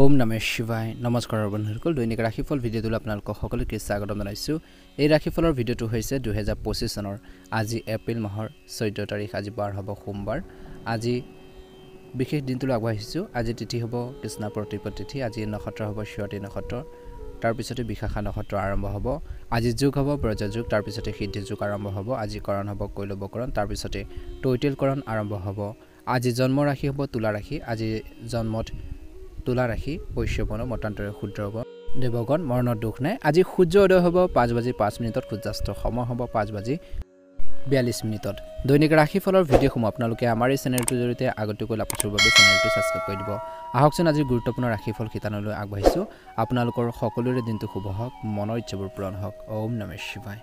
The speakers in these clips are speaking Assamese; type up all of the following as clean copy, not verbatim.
ওম নমঃ শিৱায় নমস্কাৰ বন্ধুসকল দৈনিক ৰাশিফল ভিডিঅ'টো আপোনালোকক সকলোকে স্বাগতম জনাইছো এই ৰাশিফলৰ ভিডিঅ'টো হৈছে 2025 চনৰ আজি এপ্ৰিল মাহৰ 14 তাৰিখ আজি বাৰ হ'ব সোমবাৰ আজি বিশেষ দিনটো আগবাঢ়িছো আজি তিথি হ'ব কৃষ্ণ প্ৰতিপদ তিথি আজি নক্ষত্ৰ হ'ব স্বতী নক্ষত্ৰ তাৰ পিছতে বিশাখা নক্ষত্ৰ আৰম্ভ হ'ব আজি যোগ হ'ব ব্ৰজ যোগ তাৰ পিছতে সিদ্ধি যোগ আৰম্ভ হ'ব আজি কৰণ হ'ব কৈলৱকৰণ তাৰ পিছতে তৈতিলকৰণ আৰম্ভ হ'ব আজি জন্ম ৰাশি হ'ব তুলা ৰাশি আজি জন্মত তুলা ৰাশি বৈশ্যবন মতান্তৰে ক্ষুদ্ৰ হ'ব দেৱগণ মৰণৰ দুখ নাই আজি সূৰ্য উদয় হ'ব 5:05 সূৰ্যাস্ত সময় হ'ব 5:42 দৈনিক ৰাশিফলৰ ভিডিঅ'সমূহ আপোনালোকে আমাৰ এই চেনেলটোৰ জৰিয়তে আগতীয়াকৈ লাভ কৰিবৰ বাবে চেনেলটো সাবস্ক্ৰাইব কৰি দিব আহকচোন আজি গুৰুত্বপূৰ্ণ ৰাশিফল খিতানলৈ আগবাঢ়িছো আপোনালোকৰ সকলোৰে দিনটো শুভ হওক মনৰ ইচ্ছাবোৰ পূৰণ হওক ওম নমঃ শিৱায়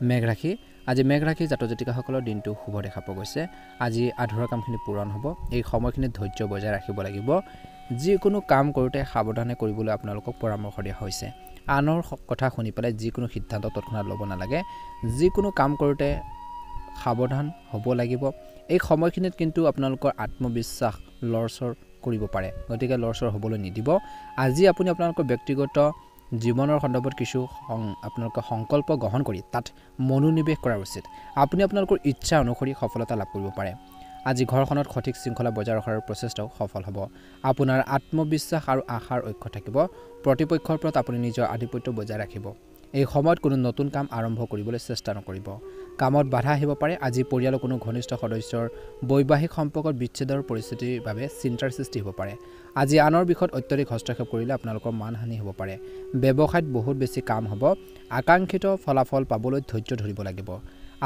মেঘ ৰাশি আজি মেঘ ৰাশি জাতক জাতিকাসকলৰ দিনটো শুভ দেখা পোৱা গৈছে আজি আধৰুৱা কামখিনি পূৰণ হ'ব এই সময়খিনি ধৈৰ্য বজাই ৰাখিব লাগিব যিকোনো কাম কৰোঁতে সাৱধানে কৰিবলৈ আপোনালোকক পৰামৰ্শ দিয়া হৈছে আনৰ কথা শুনি পেলাই যিকোনো সিদ্ধান্ত তৎক্ষণাত ল'ব নালাগে যিকোনো কাম কৰোঁতে সাৱধান হ'ব লাগিব এই সময়খিনিত কিন্তু আপোনালোকৰ আত্মবিশ্বাস লৰচৰ কৰিব পাৰে গতিকে লৰচৰ হ'বলৈ নিদিব আজি আপুনি আপোনালোকৰ ব্যক্তিগত জীৱনৰ সন্দৰ্ভত কিছু আপোনালোকৰ সংকল্প গ্ৰহণ কৰি তাত মনোনিৱেশ কৰা উচিত আপুনি আপোনালোকৰ ইচ্ছা অনুসৰি সফলতা লাভ কৰিব পাৰে আজি ঘৰখনত সঠিক শৃংখলা বজাই ৰখাৰ প্ৰচেষ্টাও সফল হ'ব আপোনাৰ আত্মবিশ্বাস আৰু আশাৰ ঐক্য থাকিব প্ৰতিপক্ষৰ ওপৰত আপুনি নিজৰ আধিপত্য বজাই ৰাখিব এই সময়ত কোনো নতুন কাম আৰম্ভ কৰিবলৈ চেষ্টা নকৰিব কামত বাধা আহিব পাৰে আজি পৰিয়ালৰ কোনো ঘনিষ্ঠ সদস্যৰ বৈবাহিক সম্পৰ্কত বিচ্ছেদৰ পৰিস্থিতিৰ বাবে চিন্তাৰ সৃষ্টি হ'ব পাৰে আজি আনৰ বিষয়ত অত্যধিক হস্তক্ষেপ কৰিলে আপোনালোকৰ মানহানি হ'ব পাৰে ব্যৱসায়ত বহুত বেছি কাম হ'ব আকাংক্ষিত ফলাফল পাবলৈ ধৈৰ্য ধৰিব লাগিব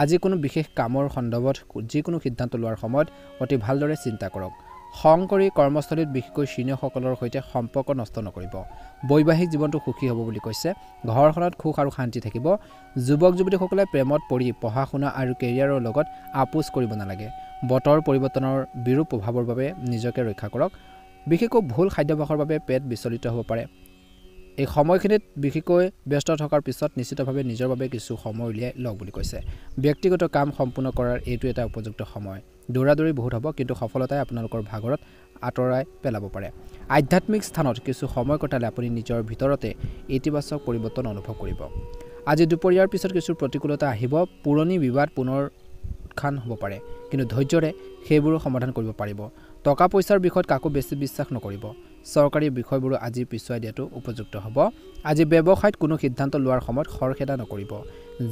আজি কোনো বিশেষ কামৰ সন্দৰ্ভত যিকোনো সিদ্ধান্ত লোৱাৰ সময়ত অতি ভালদৰে চিন্তা কৰক খং কৰি কৰ্মস্থলীত বিশেষকৈ সিনিয়ৰসকলৰ সৈতে সম্পৰ্ক নষ্ট নকৰিব বৈবাহিক জীৱনটো সুখী হ'ব বুলি কৈছে ঘৰখনত সুখ আৰু শান্তি থাকিব যুৱক যুৱতীসকলে প্ৰেমত পৰি পঢ়া শুনা আৰু কেৰিয়াৰৰ লগত আপোচ কৰিব নালাগে বতৰ পৰিৱৰ্তনৰ বিৰূপ প্ৰভাৱৰ বাবে নিজকে ৰক্ষা কৰক বিশেষকৈ ভুল খাদ্যাভ্যাসৰ বাবে পেট বিচলিত হ'ব পাৰে এই সময়খিনিত বিশেষকৈ ব্যস্ত থকাৰ পিছত নিশ্চিতভাৱে নিজৰ বাবে কিছু সময় উলিয়াই লওক বুলি কৈছে ব্যক্তিগত কাম সম্পূৰ্ণ কৰাৰ এইটো এটা উপযুক্ত সময় দৌৰাদৌৰি বহুত হ'ব কিন্তু সফলতাই আপোনালোকৰ ভাগৰত আঁতৰাই পেলাব পাৰে আধ্যাত্মিক স্থানত কিছু সময় কটালে আপুনি নিজৰ ভিতৰতে ইতিবাচক পৰিৱৰ্তন অনুভৱ কৰিব আজি দুপৰীয়াৰ পিছত কিছু প্ৰতিকূলতা আহিব পুৰণি বিবাদ পুনৰ উত্থান হ'ব পাৰে কিন্তু ধৈৰ্যৰে সেইবোৰো সমাধান কৰিব পাৰিব টকা পইচাৰ বিষয়ত কাকো বেছি বিশ্বাস নকৰিব চৰকাৰী বিষয়বোৰ আজি পিছুৱাই দিয়াটো উপযুক্ত হ'ব আজি ব্যৱসায়ত কোনো সিদ্ধান্ত লোৱাৰ সময়ত খৰখেদা নকৰিব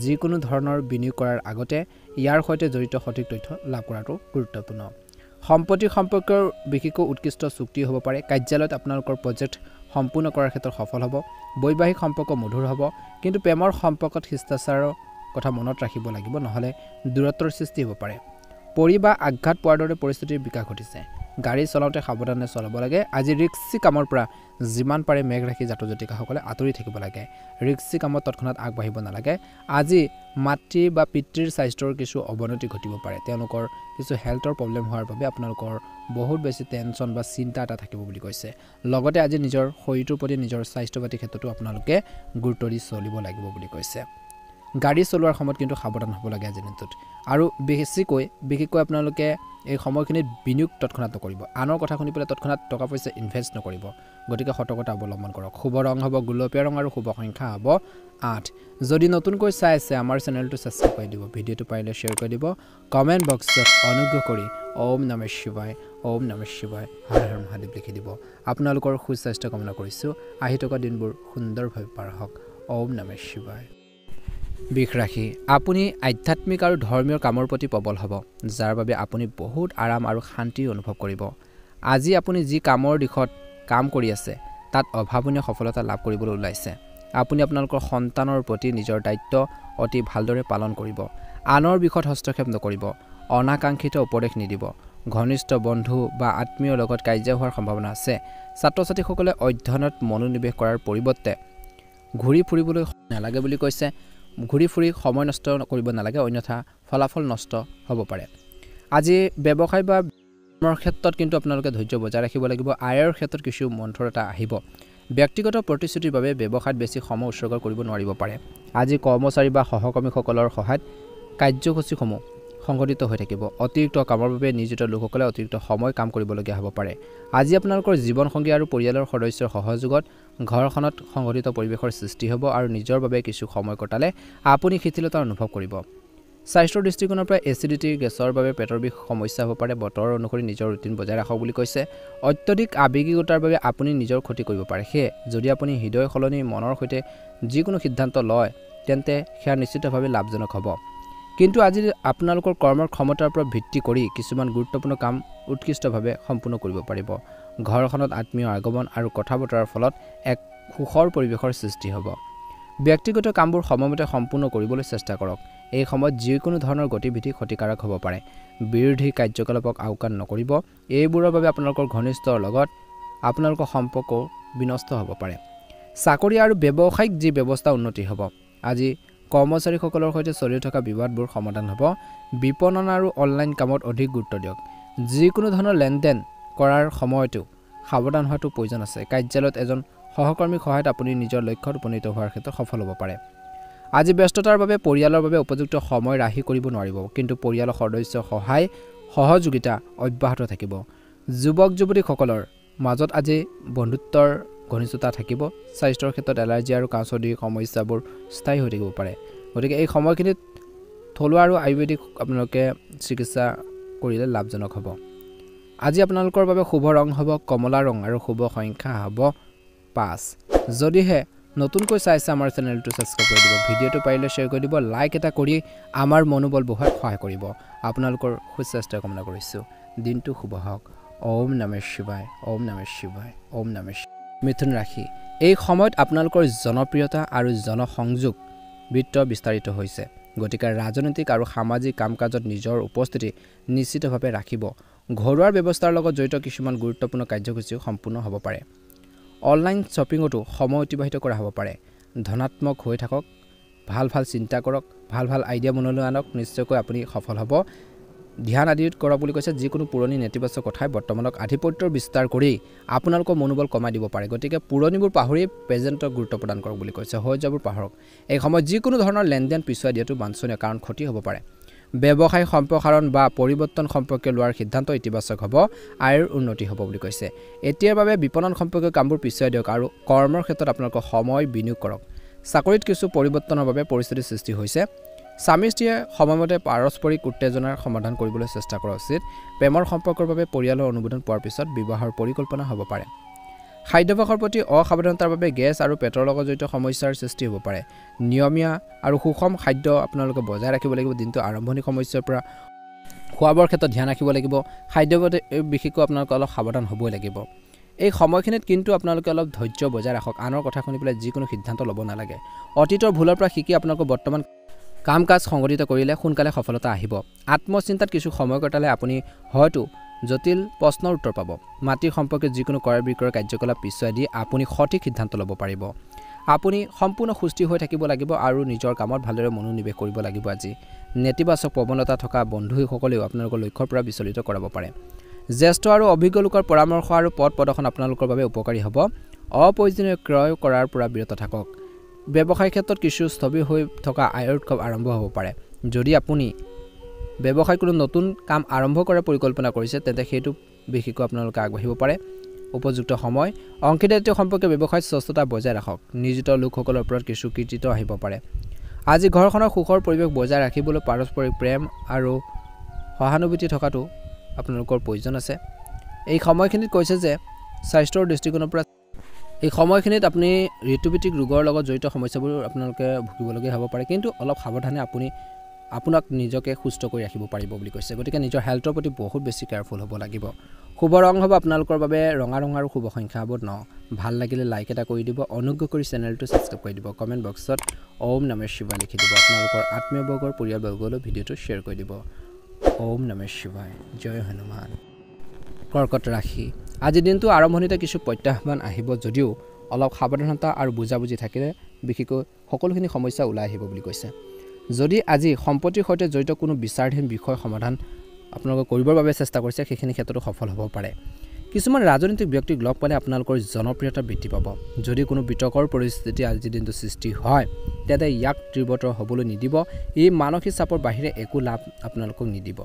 যিকোনো ধৰণৰ বিনিয়োগ কৰাৰ আগতে ইয়াৰ সৈতে জড়িত সঠিক তথ্য লাভ কৰাটো গুৰুত্বপূৰ্ণ সম্পত্তি সম্পৰ্কৰ বিশেষকৈ উৎকৃষ্ট চুক্তি হ'ব পাৰে কাৰ্যালয়ত আপোনালোকৰ প্ৰজেক্ট সম্পূৰ্ণ কৰাৰ ক্ষেত্ৰত সফল হ'ব বৈবাহিক সম্পৰ্ক মধুৰ হ'ব কিন্তু প্ৰেমৰ সম্পৰ্কত শিষ্টাচাৰৰ কথা মনত ৰাখিব লাগিব নহ'লে দূৰত্বৰ সৃষ্টি হ'ব পাৰে পৰি বা আঘাত পোৱাৰ দৰে পৰিস্থিতিৰ বিকাশ ঘটিছে গাড়ী চলাওঁতে সাৱধানে চলাব লাগে আজি ৰিক্সি কামৰ পৰা যিমান পাৰে মেঘ ৰাশি জাতক জাতিকাসকলে আঁতৰি থাকিব লাগে ৰিক্সি কামত তৎক্ষণাত আগবাঢ়িব নালাগে আজি মাতৃ বা পিতৃৰ স্বাস্থ্যৰ কিছু অৱনতি ঘটিব পাৰে তেওঁলোকৰ কিছু হেল্থৰ প্ৰব্লেম হোৱাৰ বাবে আপোনালোকৰ বহুত বেছি টেনশ্যন বা চিন্তা এটা থাকিব বুলি কৈছে লগতে আজি নিজৰ শৰীৰটোৰ প্ৰতি নিজৰ স্বাস্থ্য পাতি ক্ষেত্ৰতো আপোনালোকে গুৰুত্ব দি চলিব লাগিব বুলি কৈছে গাড়ী চলোৱাৰ সময়ত কিন্তু সাৱধান হ'ব লাগে আজি দিনটোত আৰু বিশেষকৈ আপোনালোকে এই সময়খিনিত বিনিয়োগ তৎক্ষণাত নকৰিব আনৰ কথা শুনি পেলাই তৎক্ষণাত টকা পইচা ইনভেষ্ট নকৰিব গতিকে সতৰ্কতা অৱলম্বন কৰক শুভ ৰং হ'ব গোলপীয়া ৰং আৰু শুভ সংখ্যা হ'ব 8 যদি নতুনকৈ চাই আছে আমাৰ চেনেলটো সাবস্ক্ৰাইব কৰি দিব ভিডিঅ'টো পাৰিলে শ্বেয়াৰ কৰি দিব কমেণ্ট বক্সত অনুগ্ৰহ কৰি ওম নমঃ শিৱায় হৰ হৰ মহাদেৱ লিখি দিব আপোনালোকৰ সুস্বাস্থ্য কামনা কৰিছোঁ আহি থকা দিনবোৰ সুন্দৰভাৱে পাৰ হওক ওম নমঃ শিৱায় বৃষ ৰাশি আপুনি আধ্যাত্মিক আৰু ধৰ্মীয় কামৰ প্ৰতি প্ৰবল হ'ব যাৰ বাবে আপুনি বহুত আৰাম আৰু শান্তি অনুভৱ কৰিব আজি আপুনি যি কামৰ দিশত কাম কৰি আছে তাত অভাৱনীয় সফলতা লাভ কৰিবলৈ ওলাইছে আপুনি আপোনালোকৰ সন্তানৰ প্ৰতি নিজৰ দায়িত্ব অতি ভালদৰে পালন কৰিব আনৰ বিষয়ত হস্তক্ষেপ নকৰিব অনাকাংক্ষিত উপদেশ নিদিব ঘনিষ্ঠ বন্ধু বা আত্মীয়ৰ লগত কাজিয়া হোৱাৰ সম্ভাৱনা আছে ছাত্ৰ ছাত্ৰীসকলে অধ্যয়নত মনোনিৱেশ কৰাৰ পৰিৱৰ্তে ঘূৰি ফুৰিবলৈ নালাগে বুলি কৈছে ঘূৰি ফুৰি সময় নষ্ট কৰিব নালাগে অন্যথা ফলাফল নষ্ট হ'ব পাৰে আজি ব্যৱসায় বা কৰ্মৰ ক্ষেত্ৰত কিন্তু আপোনালোকে ধৈৰ্য বজাই ৰাখিব লাগিব আয়ৰ ক্ষেত্ৰত কিছু মন্থৰতা আহিব ব্যক্তিগত প্ৰতিশ্ৰুতিৰ বাবে ব্যৱসায়ত বেছি সময় উৎসৰ্গ কৰিব নোৱাৰিব পাৰে আজি কৰ্মচাৰী বা সহকৰ্মীসকলৰ সহায়ত কাৰ্যসূচীসমূহ সংগঠিত হৈ থাকিব অতিৰিক্ত কামৰ বাবে নিয়োজিত লোকসকলে অতিৰিক্ত সময় কাম কৰিবলগীয়া হ'ব পাৰে আজি আপোনালোকৰ জীৱনসংগী আৰু পৰিয়ালৰ সদস্যৰ সহযোগত ঘৰখনত সংগঠিত পৰিৱেশৰ সৃষ্টি হ'ব আৰু নিজৰ বাবে কিছু সময় কটালে আপুনি শিথিলতা অনুভৱ কৰিব স্বাস্থ্যৰ দৃষ্টিকোণৰ পৰা এচিডিটি গেছৰ বাবে পেটৰ বিষ সমস্যা হ'ব পাৰে বতৰ অনুসৰি নিজৰ ৰুটিন বজাই ৰাখক বুলি কৈছে অত্যধিক আবেগিকতাৰ বাবে আপুনি নিজৰ ক্ষতি কৰিব পাৰে সেয়ে যদি আপুনি হৃদয় সলনি মনৰ সৈতে যিকোনো সিদ্ধান্ত লয় তেন্তে সেয়া নিশ্চিতভাৱে লাভজনক হ'ব কিন্তু আজি আপোনালোকৰ কৰ্মৰ ক্ষমতাৰ ওপৰত ভিত্তি কৰি কিছুমান গুৰুত্বপূৰ্ণ কাম উৎকৃষ্টভাৱে সম্পূৰ্ণ কৰিব পাৰিব ঘৰখনত আত্মীয় আগমন আৰু কথা বতৰাৰ ফলত এক সুখৰ পৰিৱেশৰ সৃষ্টি হ'ব ব্যক্তিগত কামবোৰ সময়মতে সম্পূৰ্ণ কৰিবলৈ চেষ্টা কৰক এই সময়ত যিকোনো ধৰণৰ গতিবিধি ক্ষতিকাৰক হ'ব পাৰে বিৰোধী কাৰ্যকলাপক আওকাণ নকৰিব এইবোৰৰ বাবে আপোনালোকৰ ঘনিষ্ঠৰ লগত আপোনালোকৰ সম্পৰ্ক বিনষ্ট হ'ব পাৰে চাকৰি আৰু ব্যৱসায়িক যি ব্যৱস্থা উন্নতি হ'ব আজি কৰ্মচাৰীসকলৰ সৈতে চলি থকা বিবাদবোৰ সমাধান হ'ব বিপণন আৰু অনলাইন কামত অধিক গুৰুত্ব দিয়ক যিকোনো ধৰণৰ লেনদেন কৰাৰ সময়তো সাৱধান হোৱাটো প্ৰয়োজন আছে কাৰ্যালয়ত এজন সহকৰ্মীৰ সহায়ত আপুনি নিজৰ লক্ষ্যত উপনীত হোৱাৰ ক্ষেত্ৰত সফল হ'ব পাৰে আজি ব্যস্ততাৰ বাবে পৰিয়ালৰ বাবে উপযুক্ত সময় ৰাহি কৰিব নোৱাৰিব কিন্তু পৰিয়ালৰ সদস্যৰ সহায় সহযোগিতা অব্যাহত থাকিব যুৱক যুৱতীসকলৰ মাজত আজি বন্ধুত্বৰ ঘনিষ্ঠতা থাকিব স্বাস্থ্যৰ ক্ষেত্ৰত এলাৰ্জি আৰু কাঁচদিৰ সমস্যাবোৰ স্থায়ী হৈ থাকিব পাৰে গতিকে এই সময়খিনিত থলুৱা আৰু আয়ুৰ্বেদিক আপোনালোকে চিকিৎসা কৰিলে লাভজনক হ'ব আজি আপোনালোকৰ বাবে শুভ ৰং হ'ব কমলা ৰং আৰু শুভ সংখ্যা হ'ব 5 যদিহে নতুনকৈ চাইছে আমাৰ চেনেলটো সাবস্ক্ৰাইব কৰি দিব ভিডিঅটো পাৰিলে শ্বেয়াৰ কৰি দিব লাইক এটা কৰি আমাৰ মনোবল বঢ়াত সহায় কৰিব আপোনালোকৰ সুস্বাস্থ্য কামনা কৰিছো দিনটো শুভ হওক ওম নমঃ শিৱায় ওম নমঃ শিৱায় ওম নমঃ মিথুন ৰাশি এই সময়ত আপোনালোকৰ জনপ্ৰিয়তা আৰু জনসংযোগ বৃত্ত বিস্তাৰিত হৈছে গতিকে ৰাজনৈতিক আৰু সামাজিক কাম-কাজত নিজৰ উপস্থিতি নিশ্চিতভাৱে ৰাখিব ঘৰুৱা ব্যৱস্থাৰ লগত জড়িত কিছুমান গুৰুত্বপূৰ্ণ কাৰ্যসূচী সম্পূৰ্ণ হ'ব পাৰে অনলাইন শ্বপিঙতো সময় অতিবাহিত কৰা হ'ব পাৰে ধনাত্মক হৈ থাকক ভাল চিন্তা কৰক ভাল আইডিয়া মনলৈ আনক নিশ্চয়কৈ আপুনি সফল হ'ব ধ্যান আদিত কৰক বুলি কৈছে যিকোনো পুৰণি নেতিবাচক কথাই বৰ্তমানক আধিপত্যৰ বিস্তাৰ কৰি আপোনালোকৰ মনোবল কমাই দিব পাৰে গতিকে পুৰণিবোৰ পাহৰি প্ৰেজেন্টক গুৰুত্ব প্ৰদান কৰক বুলি কৈছে হৈ যাবৰ পাহৰক এই সময়ত যিকোনো ধৰণৰ লেনদেন পিছুৱাই দিয়াটো বাঞ্ছনীয় কাৰণ ক্ষতি হ'ব পাৰে ব্যৱসায় সম্প্ৰসাৰণ বা পৰিৱৰ্তন সম্পৰ্কে লোৱাৰ সিদ্ধান্ত ইতিবাচক হ'ব আয়ৰ উন্নতি হ'ব বুলি কৈছে এতিয়াৰ বাবে বিপণন সম্পৰ্কীয় কামবোৰ পিছুৱাই দিয়ক আৰু কৰ্মৰ ক্ষেত্ৰত আপোনালোকৰ সময় বিনিয়োগ কৰক চাকৰিত কিছু পৰিৱৰ্তনৰ বাবে পৰিস্থিতিৰ সৃষ্টি হৈছে স্বামী স্ত্ৰীয়ে সময়মতে পাৰস্পৰিক উত্তেজনাৰ সমাধান কৰিবলৈ চেষ্টা কৰা উচিত প্ৰেমৰ সম্পৰ্কৰ বাবে পৰিয়ালৰ অনুমোদন পোৱাৰ পিছত বিবাহৰ পৰিকল্পনা হ'ব পাৰে খাদ্যাভ্যাসৰ প্ৰতি অসাৱধানতাৰ বাবে গেছ আৰু পেটৰ লগত জড়িত সমস্যাৰ সৃষ্টি হ'ব পাৰে নিয়মীয়া আৰু সুষম খাদ্য আপোনালোকে বজাই ৰাখিব লাগিব দিনটো আৰম্ভণি সমস্যাৰ পৰা খোৱাবৰ ক্ষেত্ৰত ধ্যান ৰাখিব লাগিব খাদ্যৰ প্ৰতি বিশেষকৈ আপোনালোকে অলপ সাৱধান হ'বই লাগিব এই সময়খিনিত কিন্তু আপোনালোকে অলপ ধৈৰ্য বজাই ৰাখক আনৰ কথা শুনি পেলাই যিকোনো সিদ্ধান্ত ল'ব নালাগে অতীতৰ ভুলৰ পৰা শিকি আপোনালোকে বৰ্তমান কাম-কাজ সংগঠিত কৰিলে সোনকালে সফলতা আহিব আত্মচিন্তাত কিছু সময় কটালে আপুনি হয়তো জটিল প্ৰশ্নৰ উত্তৰ পাব মাটিৰ সম্পৰ্কে যিকোনো ক্ৰয় বিক্ৰয়ৰ কাৰ্যকলাপ পিছুৱাই দি আপুনি সঠিক সিদ্ধান্ত ল'ব পাৰিব আপুনি সম্পূৰ্ণ সুস্থি হৈ থাকিব লাগিব আৰু নিজৰ কামত ভালদৰে মনোনিৱেশ কৰিব লাগিব আজি নেতিবাচক প্ৰৱণতা থকা বন্ধুসকলেও আপোনালোকৰ লক্ষ্যৰ পৰা বিচলিত কৰাব পাৰে জ্যেষ্ঠ আৰু অভিজ্ঞ লোকৰ পৰামৰ্শ আৰু পথ প্ৰদৰ্শন আপোনালোকৰ বাবে উপকাৰী হ'ব অপ্ৰয়োজনীয় ক্ৰয় কৰাৰ পৰা বিৰত থাকক ব্যৱসায় ক্ষেত্ৰত কিছু স্থবিৰ হৈ থকা আয়ৰ উৎসৱ আৰম্ভ হ'ব পাৰে যদি আপুনি ব্যৱসায় কোনো নতুন কাম আৰম্ভ কৰাৰ পৰিকল্পনা কৰিছে তেন্তে সেইটো বিশেষকৈ আপোনালোকে আগবাঢ়িব পাৰে উপযুক্ত সময় অংশীদাৰিত্ব সম্পৰ্কে ব্যৱসায়ত স্বচ্ছতা বজাই ৰাখক নিয়োজিত লোকসকলৰ ওপৰত কিছু কৃতিত্ব আহিব পাৰে আজি ঘৰখনৰ সুখৰ পৰিৱেশ বজাই ৰাখিবলৈ পাৰস্পৰিক প্ৰেম আৰু সহানুভূতি থকাটো আপোনালোকৰ প্ৰয়োজন আছে এই সময়খিনিত কৈছে যে স্বাস্থ্যৰ দৃষ্টিকোণৰ পৰা এই সময়খিনিত আপুনি ঋতুভিত্তিক ৰোগৰ লগত জড়িত সমস্যাবোৰ আপোনালোকে ভুগিবলগীয়া হ'ব পাৰে কিন্তু অলপ সাৱধানে আপোনাক নিজকে সুস্থ কৰি ৰাখিব পাৰিব বুলি কৈছে গতিকে নিজৰ হেল্থৰ প্ৰতি বহুত বেছি কেয়াৰফুল হ'ব লাগিব শুভ ৰং হ'ব আপোনালোকৰ বাবে ৰঙা আৰু শুভ সংখ্যা হ'ব 9 ভাল লাগিলে লাইক এটা কৰি দিব অনুগ্ৰহ কৰি চেনেলটো সাবস্ক্ৰাইব কৰি দিব কমেন্ট বক্সত ওম নমঃ শিৱায় লিখি দিব আপোনালোকৰ আত্মীয়বৰ্গৰ পৰিয়ালবৰ্গলৈ ভিডিঅটো শ্বেয়াৰ কৰি দিব ওম নমঃ শিৱায় জয় হনুমান কৰ্কট ৰাশি আজি দিনটো আৰম্ভণিতে কিছু প্ৰত্যাহ্বান আহিব যদিও অলপ সাৱধানতা আৰু বুজাবুজি থাকিলে বিশেষকৈ সকলোখিনি সমস্যা ওলাই আহিব বুলি কৈছে যদি আজি সম্পত্তিৰ সৈতে জড়িত কোনো বিচাৰাধীন বিষয় সমাধান আপোনালোকে কৰিবৰ বাবে চেষ্টা কৰিছে সেইখিনি ক্ষেত্ৰতো সফল হ'ব পাৰে কিছুমান ৰাজনৈতিক ব্যক্তিক লগ পালে আপোনালোকৰ জনপ্ৰিয়তা বৃদ্ধি পাব যদি কোনো বিতৰ্কৰ পৰিস্থিতি আজিৰ দিনটো সৃষ্টি হয় তেন্তে ইয়াক তীব্ৰতৰ হ'বলৈ নিদিব এই মানসিক চাপৰ বাহিৰে একো লাভ আপোনালোকক নিদিব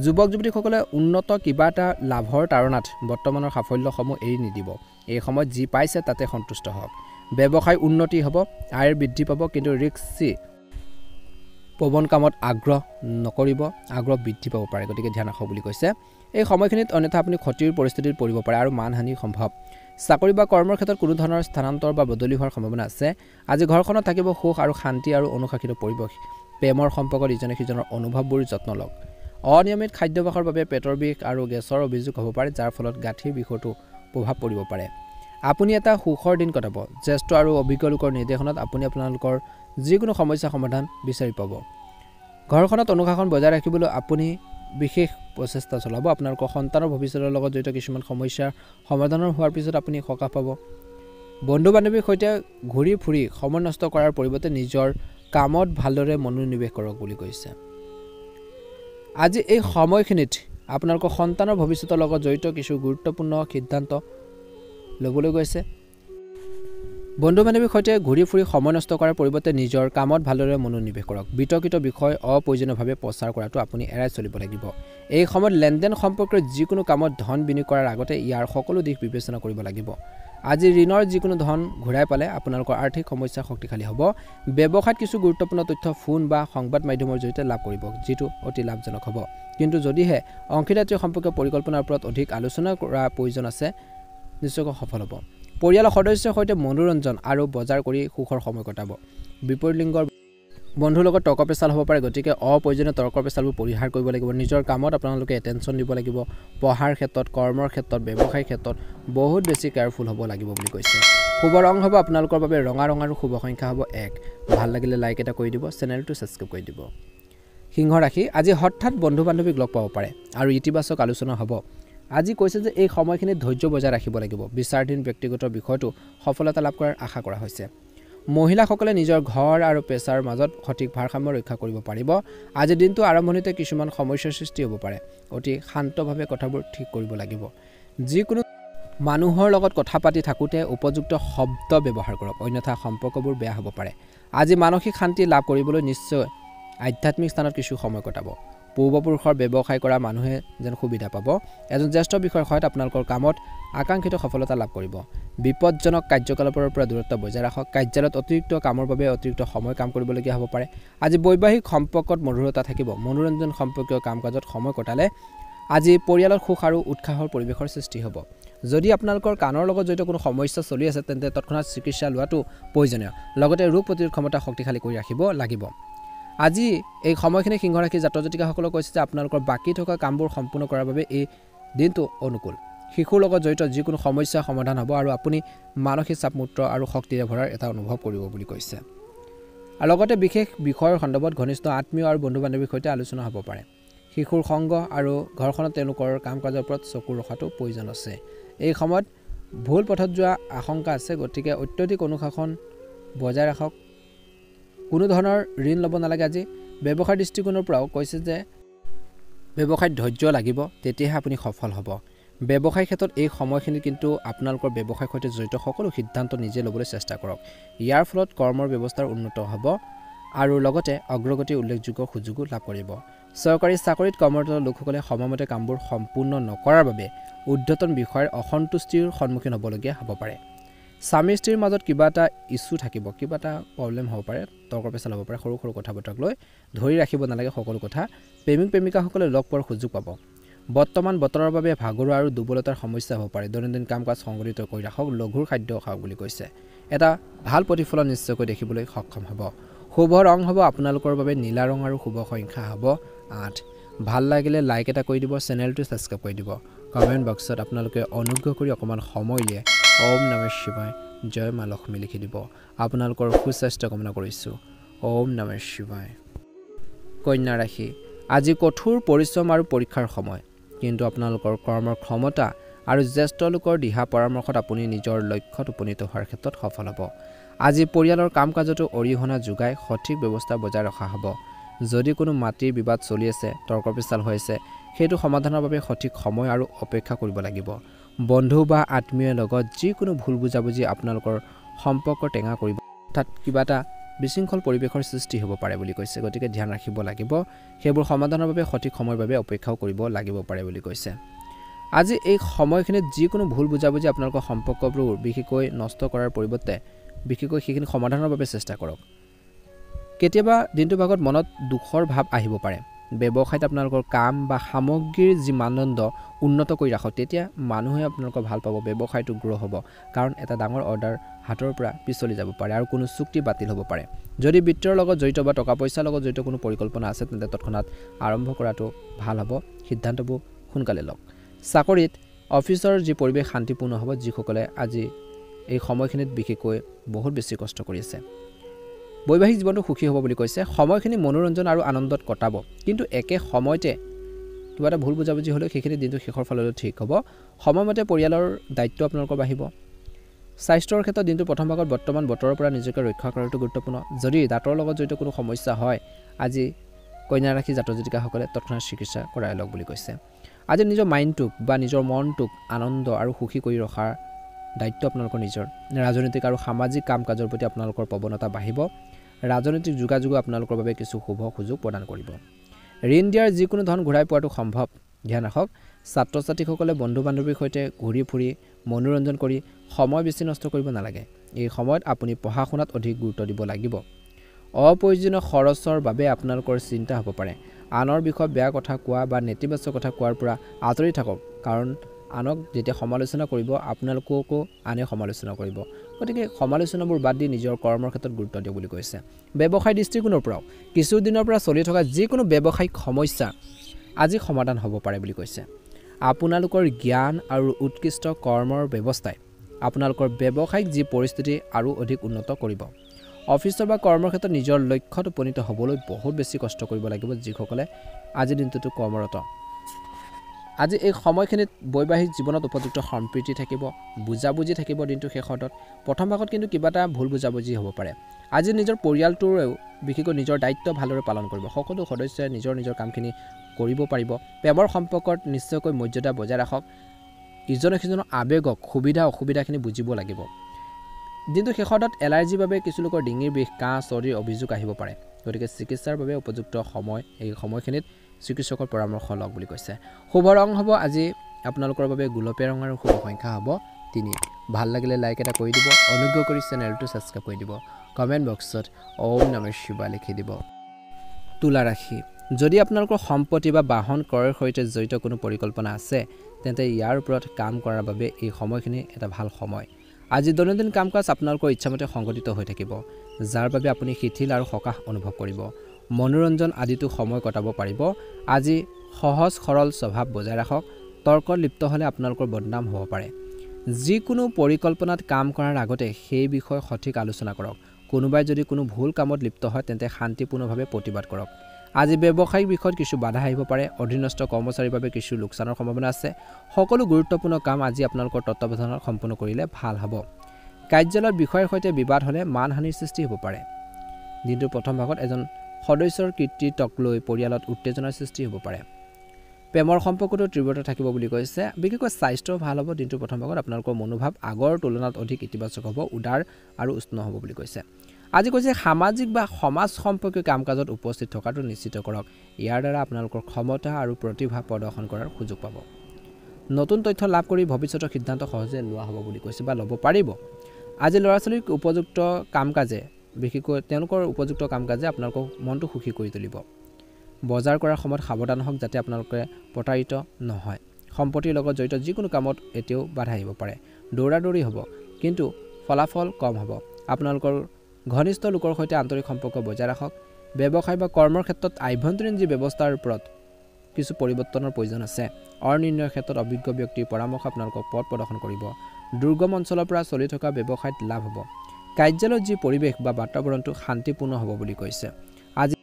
যুৱক যুৱতীসকলে উন্নত কিবা এটা লাভৰ তাৰণাত বৰ্তমানৰ সাফল্যসমূহ এৰি নিদিব এই সময়ত যি পাইছে তাতে সন্তুষ্ট হওক ব্যৱসায় উন্নতি হ'ব আয়ৰ বৃদ্ধি পাব কিন্তু ৰিস্কি পৱন কামত আগ্ৰহ নকৰিব আগ্ৰহ বৃদ্ধি পাব পাৰে গতিকে ধ্যান ৰাখক বুলি কৈছে এই সময়খিনিত অন্যথা আপুনি ক্ষতিৰ পৰিস্থিতিত পৰিব পাৰে আৰু মানহানি সম্ভৱ চাকৰি বা কৰ্মৰ ক্ষেত্ৰত কোনো ধৰণৰ স্থানান্তৰ বা বদলি হোৱাৰ সম্ভাৱনা আছে আজি ঘৰখনত থাকিব সুখ আৰু শান্তি আৰু অনুশাসিত পৰিৱেশ প্ৰেমৰ সম্পৰ্কত ইজনে সিজনৰ অনুভৱবোৰ যত্ন লওক অনিয়মিত খাদ্যাভ্যাসৰ বাবে পেটৰ বিষ আৰু গেছৰ অভিযোগ হ'ব পাৰে যাৰ ফলত গাঁঠিৰ বিষয়টো প্ৰভাৱ পৰিব পাৰে আপুনি এটা সুখৰ দিন কটাব জ্যেষ্ঠ আৰু অভিজ্ঞ লোকৰ নিৰ্দেশনাত আপুনি আপোনালোকৰ যিকোনো সমস্যা সমাধান বিচাৰি পাব ঘৰখনত অনুশাসন বজাই ৰাখিবলৈ আপুনি বিশেষ প্ৰচেষ্টা চলাব আপোনালোকৰ সন্তানৰ ভৱিষ্যতৰ লগত জড়িত কিছুমান সমস্যাৰ সমাধানৰ হোৱাৰ পিছত আপুনি সকাহ পাব বন্ধু বান্ধৱীৰ সৈতে ঘূৰি ফুৰি সময় নষ্ট কৰাৰ পৰিৱৰ্তে নিজৰ কামত ভালদৰে মনোনিৱেশ কৰক বুলি কৈছে আজি এই সময়খিনিত আপোনালোকৰ সন্তানৰ ভৱিষ্যতৰ লগত জড়িত কিছু গুৰুত্বপূৰ্ণ সিদ্ধান্ত ল'বলৈ গৈছে বন্ধু বান্ধৱীৰ সৈতে ঘূৰি ফুৰি সময় নষ্ট কৰাৰ পৰিৱৰ্তে নিজৰ কামত ভালদৰে মনোনিৱেশ কৰক বিতৰ্কিত বিষয় অপ্ৰয়োজনীয়ভাৱে প্ৰচাৰ কৰাটো আপুনি এৰাই চলিব লাগিব এই সময়ত লেনদেন সম্পৰ্কীয় যিকোনো কামত ধন বিনিয়োগ কৰাৰ আগতে ইয়াৰ সকলো দিশ বিবেচনা কৰিব লাগিব আজি ঋণৰ যিকোনো ধন ঘূৰাই পালে আপোনালোকৰ আৰ্থিক সমস্যা শক্তিশালী হ'ব ব্যৱসায়ত কিছু গুৰুত্বপূৰ্ণ তথ্য ফোন বা সংবাদ মাধ্যমৰ জৰিয়তে লাভ কৰিব যিটো অতি লাভজনক হ'ব কিন্তু যদিহে অংশীদাৰী সম্পৰ্কীয় পৰিকল্পনাৰ ওপৰত অধিক আলোচনা কৰাৰ প্ৰয়োজন আছে নিশ্চয়কৈ সফল হ'ব পৰিয়ালৰ সদস্যৰ সৈতে মনোৰঞ্জন আৰু বজাৰ কৰি সুখৰ সময় কটাব বিপৰীত লিংগৰ বন্ধুৰ লগত তৰ্ক পেচাল হ'ব পাৰে গতিকে অপ্ৰয়োজনীয় তৰ্ক পেচালবোৰ পৰিহাৰ কৰিব লাগিব নিজৰ কামত আপোনালোকে এটেনশ্যন দিব লাগিব পঢ়াৰ ক্ষেত্ৰত কৰ্মৰ ক্ষেত্ৰত ব্যৱসায়িক ক্ষেত্ৰত বহুত বেছি কেয়াৰফুল হ'ব লাগিব বুলি কৈছে শুভ ৰং হ'ব আপোনালোকৰ বাবে ৰঙা আৰু শুভ সংখ্যা হ'ব 1 ভাল লাগিলে লাইক এটা কৰি দিব চেনেলটো ছাবস্ক্ৰাইব কৰি দিব সিংহ ৰাশি আজি হঠাৎ বন্ধু বান্ধৱীক লগ পাব পাৰে আৰু ইতিবাচক আলোচনা হ'ব আজি কৈছে যে এই সময়খিনিত ধৈৰ্য বজাই ৰাখিব লাগিব বিচাৰাধীন ব্যক্তিগত বিষয়টো সফলতা লাভ কৰাৰ আশা কৰা হৈছে মহিলাসকলে নিজৰ ঘৰ আৰু পেছাৰ মাজত সঠিক ভাৰসাম্য ৰক্ষা কৰিব পাৰিব আজি দিনটো আৰম্ভণিতে কিছুমান সমস্যাৰ সৃষ্টি হ'ব পাৰে অতি শান্তভাৱে কথাবোৰ ঠিক কৰিব লাগিব যিকোনো মানুহৰ লগত কথা পাতি থাকোঁতে উপযুক্ত শব্দ ব্যৱহাৰ কৰক অন্যথা সম্পৰ্কবোৰ বেয়া হ'ব পাৰে আজি মানসিক শান্তি লাভ কৰিবলৈ নিশ্চয় আধ্যাত্মিক স্থানত কিছু সময় কটাব পূৰ্বপুৰুষৰ ব্যৱসায় কৰা মানুহে যেন সুবিধা পাব এজন জ্যেষ্ঠ বিষয়াৰ সহায়ত আপোনালোকৰ কামত আকাংক্ষিত সফলতা লাভ কৰিব বিপদজনক কাৰ্যকলাপৰ পৰা দূৰত্ব বজাই ৰাখক কাৰ্যালয়ত অতিৰিক্ত কামৰ বাবে অতিৰিক্ত সময় কাম কৰিবলগীয়া হ'ব পাৰে আজি বৈবাহিক সম্পৰ্কত মধুৰতা থাকিব মনোৰঞ্জন সম্পৰ্কীয় কাম কাজত সময় কটালে আজি পৰিয়ালৰ সুখ আৰু উৎসাহৰ পৰিৱেশৰ সৃষ্টি হ'ব যদি আপোনালোকৰ কাণৰ লগত জড়িত কোনো সমস্যা চলি আছে তেন্তে তৎক্ষণাত চিকিৎসা লোৱাটো প্ৰয়োজনীয় লগতে ৰোগ প্ৰতিৰোধ ক্ষমতা শক্তিশালী কৰি ৰাখিব লাগিব আজি এই সময়খিনি সিংহ ৰাশি জাতক জাতিকাসকলক কৈছে যে আপোনালোকৰ বাকি থকা কামবোৰ সম্পূৰ্ণ কৰাৰ বাবে এই দিনটো অনুকূল শিশুৰ লগত জড়িত যিকোনো সমস্যা সমাধান হ'ব আৰু আপুনি মানসিক চাপমুক্ত আৰু শক্তিৰে ভৰাৰ এটা অনুভৱ কৰিব বুলি কৈছে আৰু লগতে বিশেষ বিষয়ৰ সন্দৰ্ভত ঘনিষ্ঠ আত্মীয় আৰু বন্ধু বান্ধৱীৰ সৈতে আলোচনা হ'ব পাৰে শিশুৰ সংগ আৰু ঘৰখনত তেওঁলোকৰ কাম কাজৰ ওপৰত চকু ৰখাটো প্ৰয়োজন আছে এই সময়ত ভুল পথত যোৱা আশংকা আছে গতিকে অত্যধিক অনুশাসন বজাই ৰাখক কোনো ধৰণৰ ঋণ ল'ব নালাগে আজি ব্যৱসায়ৰ দৃষ্টিকোণৰ পৰাও কৈছে যে ব্যৱসায়ত ধৈৰ্য লাগিব তেতিয়াহে আপুনি সফল হ'ব ব্যৱসায়িক ক্ষেত্ৰত এই সময়খিনি কিন্তু আপোনালোকৰ ব্যৱসায়ৰ সৈতে জড়িত সকলো সিদ্ধান্ত নিজে ল'বলৈ চেষ্টা কৰক ইয়াৰ ফলত কৰ্মৰ ব্যৱস্থাৰ উন্নত হ'ব আৰু লগতে অগ্ৰগতি উল্লেখযোগ্য সুযোগো লাভ কৰিব চৰকাৰী চাকৰিত কৰ্মৰত লোকসকলে সময়মতে কামবোৰ সম্পূৰ্ণ নকৰাৰ বাবে ঊৰ্ধ্বতন বিষয়ৰ অসন্তুষ্টিৰ সন্মুখীন হ'বলগীয়া হ'ব পাৰে স্বামী স্ত্ৰীৰ মাজত কিবা এটা ইছ্যু থাকিব কিবা এটা প্ৰব্লেম হ'ব পাৰে তৰ্ক পেচাল হ'ব পাৰে সৰু সৰু কথা বতৰাক লৈ ধৰি ৰাখিব নালাগে সকলো কথা প্ৰেমিক প্ৰেমিকাসকলে লগ পোৱাৰ সুযোগ পাব বৰ্তমান বতৰৰ বাবে ভাগৰুৱা আৰু দুৰ্বলতাৰ সমস্যা হ'ব পাৰে দৈনন্দিন কাম কাজ সংগঠিত কৰি ৰাখক লঘুৰ খাদ্য খাওক বুলি কৈছে এটা ভাল প্ৰতিফলন নিশ্চয়কৈ দেখিবলৈ সক্ষম হ'ব শুভ ৰং হ'ব আপোনালোকৰ বাবে নীলা ৰং আৰু শুভ সংখ্যা হ'ব 8 ভাল লাগিলে লাইক এটা কৰি দিব চেনেলটো ছাবস্ক্ৰাইব কৰি দিব কমেণ্ট বক্সত আপোনালোকে অনুগ্ৰহ কৰি অকণমান সময় উলিয়াই ওম নমঃ শিৱায় জয় মা লক্ষ্মী লিখি দিব আপোনালোকৰ সুস্বাস্থ্য কামনা কৰিছোঁ ওম নমঃ শিৱায় কন্যা ৰাশি আজি কঠোৰ পৰিশ্ৰম আৰু পৰীক্ষাৰ সময় কিন্তু আপোনালোকৰ কৰ্মৰ ক্ষমতা আৰু জ্যেষ্ঠ লোকৰ দিহা পৰামৰ্শত আপুনি নিজৰ লক্ষ্যত উপনীত হোৱাৰ ক্ষেত্ৰত সফল হ'ব আজি পৰিয়ালৰ কাম কাজতো অৰিহণা যোগাই সঠিক ব্যৱস্থা বজাই ৰখা হ'ব যদি কোনো মাটিৰ বিবাদ চলি আছে তৰ্ক পেচাল হৈ আছে সেইটো সমাধানৰ বাবে সঠিক সময় আৰু অপেক্ষা কৰিব লাগিব বন্ধু বা আত্মীয়ৰ লগত যিকোনো ভুল বুজাবুজি আপোনালোকৰ সম্পৰ্ক টেঙা কৰিব তাত কিবা এটা বিশৃংখল পৰিৱেশৰ সৃষ্টি হ'ব পাৰে বুলি কৈছে গতিকে ধ্যান ৰাখিব লাগিব সেইবোৰ সমাধানৰ বাবে সঠিক সময়ৰ বাবে অপেক্ষাও কৰিব লাগিব পাৰে বুলি কৈছে আজি এই সময়খিনিত যিকোনো ভুল বুজাবুজি আপোনালোকৰ সম্পৰ্কবোৰ বিশেষকৈ নষ্ট কৰাৰ পৰিৱৰ্তে বিশেষকৈ সেইখিনি সমাধানৰ বাবে চেষ্টা কৰক কেতিয়াবা দিনটো ভাগত মনত দুখৰ ভাৱ আহিব পাৰে ব্যৱসায়ত আপোনালোকৰ কাম বা সামগ্ৰীৰ যি মানদণ্ড উন্নত কৰি ৰাখক তেতিয়া মানুহে আপোনালোকক ভাল পাব ব্যৱসায়টো গ্ৰ হ'ব কাৰণ এটা ডাঙৰ অৰ্ডাৰ হাতৰ পৰা পিছলি যাব পাৰে আৰু কোনো চুক্তি বাতিল হ'ব পাৰে যদি বিত্তৰ লগত জড়িত বা টকা পইচাৰ লগত জড়িত কোনো পৰিকল্পনা আছে তেন্তে তৎক্ষণাত আৰম্ভ কৰাটো ভাল হ'ব সিদ্ধান্তবোৰ সোনকালে লওক চাকৰিত অফিচৰ যি পৰিৱেশ শান্তিপূৰ্ণ হ'ব যিসকলে আজি এই সময়খিনিত বিশেষকৈ বহুত বেছি কষ্ট কৰি আছে বৈবাহিক জীৱনটো সুখী হ'ব বুলি কৈছে সময়খিনি মনোৰঞ্জন আৰু আনন্দত কটাব কিন্তু একে সময়তে কিবা এটা ভুল বুজাবুজি হ'লেও সেইখিনি দিনটো শেষৰ ফাললৈ ঠিক হ'ব সময়মতে পৰিয়ালৰ দায়িত্ব আপোনালোকৰ বাঢ়িব স্বাস্থ্যৰ ক্ষেত্ৰত দিনটো প্ৰথম ভাগত বৰ্তমান বতৰৰ পৰা নিজকে ৰক্ষা কৰাটো গুৰুত্বপূৰ্ণ যদি দাঁতৰ লগত জড়িত কোনো সমস্যা হয় আজি কন্যা ৰাশি জাতক জাতিকাসকলে তৎক্ষণাত চিকিৎসা কৰাই লওক বুলি কৈছে আজি নিজৰ মাইণ্ডটোক বা নিজৰ মনটোক আনন্দ আৰু সুখী কৰি ৰখাৰ দায়িত্ব আপোনালোকৰ নিজৰ ৰাজনৈতিক আৰু সামাজিক কাম কাজৰ প্ৰতি আপোনালোকৰ প্ৰৱণতা বাঢ়িব ৰাজনৈতিক যোগাযোগ আপোনালোকৰ বাবে কিছু শুভ সুযোগ প্ৰদান কৰিব ঋণ দিয়াৰ যিকোনো ধন ঘূৰাই পোৱাটো সম্ভৱ ধ্যান ৰাখক ছাত্ৰ ছাত্ৰীসকলে বন্ধু বান্ধৱীৰ সৈতে ঘূৰি ফুৰি মনোৰঞ্জন কৰি সময় বেছি নষ্ট কৰিব নালাগে এই সময়ত আপুনি পঢ়া শুনাত অধিক গুৰুত্ব দিব লাগিব অপ্ৰয়োজনীয় খৰচৰ বাবে আপোনালোকৰ চিন্তা হ'ব পাৰে আনৰ বিষয়ে বেয়া কথা কোৱা বা নেতিবাচক কথা কোৱাৰ পৰা আঁতৰি থাকক কাৰণ আনক যেতিয়া সমালোচনা কৰিব আপোনালোককো আনে সমালোচনা কৰিব গতিকে সমালোচনাবোৰ বাদ দি নিজৰ কৰ্মৰ ক্ষেত্ৰত গুৰুত্ব দিয়ক বুলি কৈছে ব্যৱসায় দৃষ্টিকোণৰ পৰাও কিছুদিনৰ পৰা চলি থকা যিকোনো ব্যৱসায়িক সমস্যা আজি সমাধান হ'ব পাৰে বুলি কৈছে আপোনালোকৰ জ্ঞান আৰু উৎকৃষ্ট কৰ্মৰ ব্যৱস্থাই আপোনালোকৰ ব্যৱসায়িক যি পৰিস্থিতি আৰু অধিক উন্নত কৰিব অফিচৰ বা কৰ্মৰ ক্ষেত্ৰত নিজৰ লক্ষ্যত উপনীত হ'বলৈ বহুত বেছি কষ্ট কৰিব লাগিব যিসকলে আজি দিনটোতো কৰ্মৰত আজি এই সময়খিনিত বৈবাহিক জীৱনত উপযুক্ত সম্প্ৰীতি থাকিব বুজাবুজি থাকিব দিনটো শেষত প্ৰথম ভাগত কিন্তু কিবা এটা ভুল বুজাবুজি হ'ব পাৰে আজি নিজৰ পৰিয়ালটোৰেও বিশেষকৈ নিজৰ দায়িত্ব ভালদৰে পালন কৰিব সকলো সদস্যই নিজৰ নিজৰ কামখিনি কৰিব পাৰিব প্ৰেমৰ সম্পৰ্কত নিশ্চয়কৈ মৰ্যাদা বজাই ৰাখক ইজনে সিজনৰ আৱেগক সুবিধা অসুবিধাখিনি বুজিব লাগিব দিনটো শেষত এলাৰ্জিৰ বাবে কিছু লোকৰ ডিঙিৰ বিষ কাহ চৰ্দিৰ অভিযোগ আহিব পাৰে গতিকে চিকিৎসাৰ বাবে উপযুক্ত সময় এই সময়খিনিত চিকিৎসকৰ পৰামৰ্শ লওক বুলি কৈছে শুভ ৰং হ'ব আজি আপোনালোকৰ বাবে গোলপীয়া ৰং আৰু শুভ সংখ্যা হ'ব 3 ভাল লাগিলে লাইক এটা কৰি দিব অনুগ্ৰহ কৰি চেনেলটো ছাবস্ক্ৰাইব কৰি দিব কমেণ্ট বক্সত ওম নমঃ শিৱায় লিখি দিব তুলা ৰাশি যদি আপোনালোকৰ সম্পত্তি বা বাহন ক্ৰয়ৰ সৈতে জড়িত কোনো পৰিকল্পনা আছে তেন্তে ইয়াৰ ওপৰত কাম কৰাৰ বাবে এই সময়খিনি এটা ভাল সময় আজি দৈনন্দিন কাম কাজ আপোনালোকৰ ইচ্ছামতে সংগঠিত হৈ থাকিব যাৰ বাবে আপুনি শিথিল আৰু সকাহ অনুভৱ কৰিব মনোৰঞ্জন আদিতো সময় কটাব পাৰিব আজি সহজ সৰল স্বভাৱ বজাই ৰাখক তৰ্কত লিপ্ত হ'লে আপোনালোকৰ বদনাম হ'ব পাৰে যিকোনো পৰিকল্পনাত কাম কৰাৰ আগতে সেই বিষয়ে সঠিক আলোচনা কৰক কোনোবাই যদি কোনো ভুল কামত লিপ্ত হয় তেন্তে শান্তিপূৰ্ণভাৱে প্ৰতিবাদ কৰক আজি ব্যৱসায়িক বিষয়ত কিছু বাধা আহিব পাৰে অধীনস্থ কৰ্মচাৰীৰ বাবে কিছু লোকচানৰ সম্ভাৱনা আছে সকলো গুৰুত্বপূৰ্ণ কাম আজি আপোনালোকৰ তত্ত্বাৱধানত সম্পূৰ্ণ কৰিলে ভাল হ'ব কাৰ্যালয়ৰ বিষয়ৰ সৈতে বিবাদ হ'লে মানহানিৰ সৃষ্টি হ'ব পাৰে দিনটোৰ প্ৰথম ভাগত এজন সদস্যৰ কৃতিত্বক লৈ পৰিয়ালত উত্তেজনাৰ সৃষ্টি হ'ব পাৰে প্ৰেমৰ সম্পৰ্কটো তীব্ৰতা থাকিব বুলি কৈছে বিশেষকৈ স্বাস্থ্য ভাল হ'ব দিনটোৰ প্ৰথম ভাগত আপোনালোকৰ মনোভাৱ আগৰ তুলনাত অধিক ইতিবাচক হ'ব উদাৰ আৰু উষ্ণ হ'ব বুলি কৈছে আজি কৈছে সামাজিক বা সমাজ সম্পৰ্কীয় কাম কাজত উপস্থিত থকাটো নিশ্চিত কৰক ইয়াৰ দ্বাৰা আপোনালোকৰ ক্ষমতা আৰু প্ৰতিভা প্ৰদৰ্শন কৰাৰ সুযোগ পাব নতুন তথ্য লাভ কৰি ভৱিষ্যতৰ সিদ্ধান্ত সহজে লোৱা হ'ব বুলি কৈছে বা ল'ব পাৰিব আজি ল'ৰা ছোৱালীক উপযুক্ত কাম কাজে বিশেষকৈ তেওঁলোকৰ উপযুক্ত কাম কাজে আপোনালোকক মনটো সুখী কৰি তুলিব বজাৰ কৰাৰ সময়ত সাৱধান হওক যাতে আপোনালোকে প্ৰতাৰিত নহয় সম্পত্তিৰ লগত জড়িত যিকোনো কামত এতিয়াও বাধা আহিব পাৰে দৌৰাদৌৰি হ'ব কিন্তু ফলাফল কম হ'ব আপোনালোকৰ ঘনিষ্ঠ লোকৰ সৈতে আন্তৰিক সম্পৰ্ক বজাই ৰাখক ব্যৱসায় বা কৰ্মৰ ক্ষেত্ৰত আভ্যন্তৰীণ যি ব্যৱস্থাৰ ওপৰত কিছু পৰিৱৰ্তনৰ প্ৰয়োজন আছে অনিৰ্ণয়ৰ ক্ষেত্ৰত অভিজ্ঞ ব্যক্তিৰ পৰামৰ্শ আপোনালোকক পথ প্ৰদৰ্শন কৰিব দুৰ্গম অঞ্চলৰ পৰা চলি থকা ব্যৱসায়ত লাভ হ'ব কাৰ্যালয়ত যি পৰিৱেশ বা বাতাবৰণটো শান্তিপূৰ্ণ হ'ব বুলি কৈছে আজি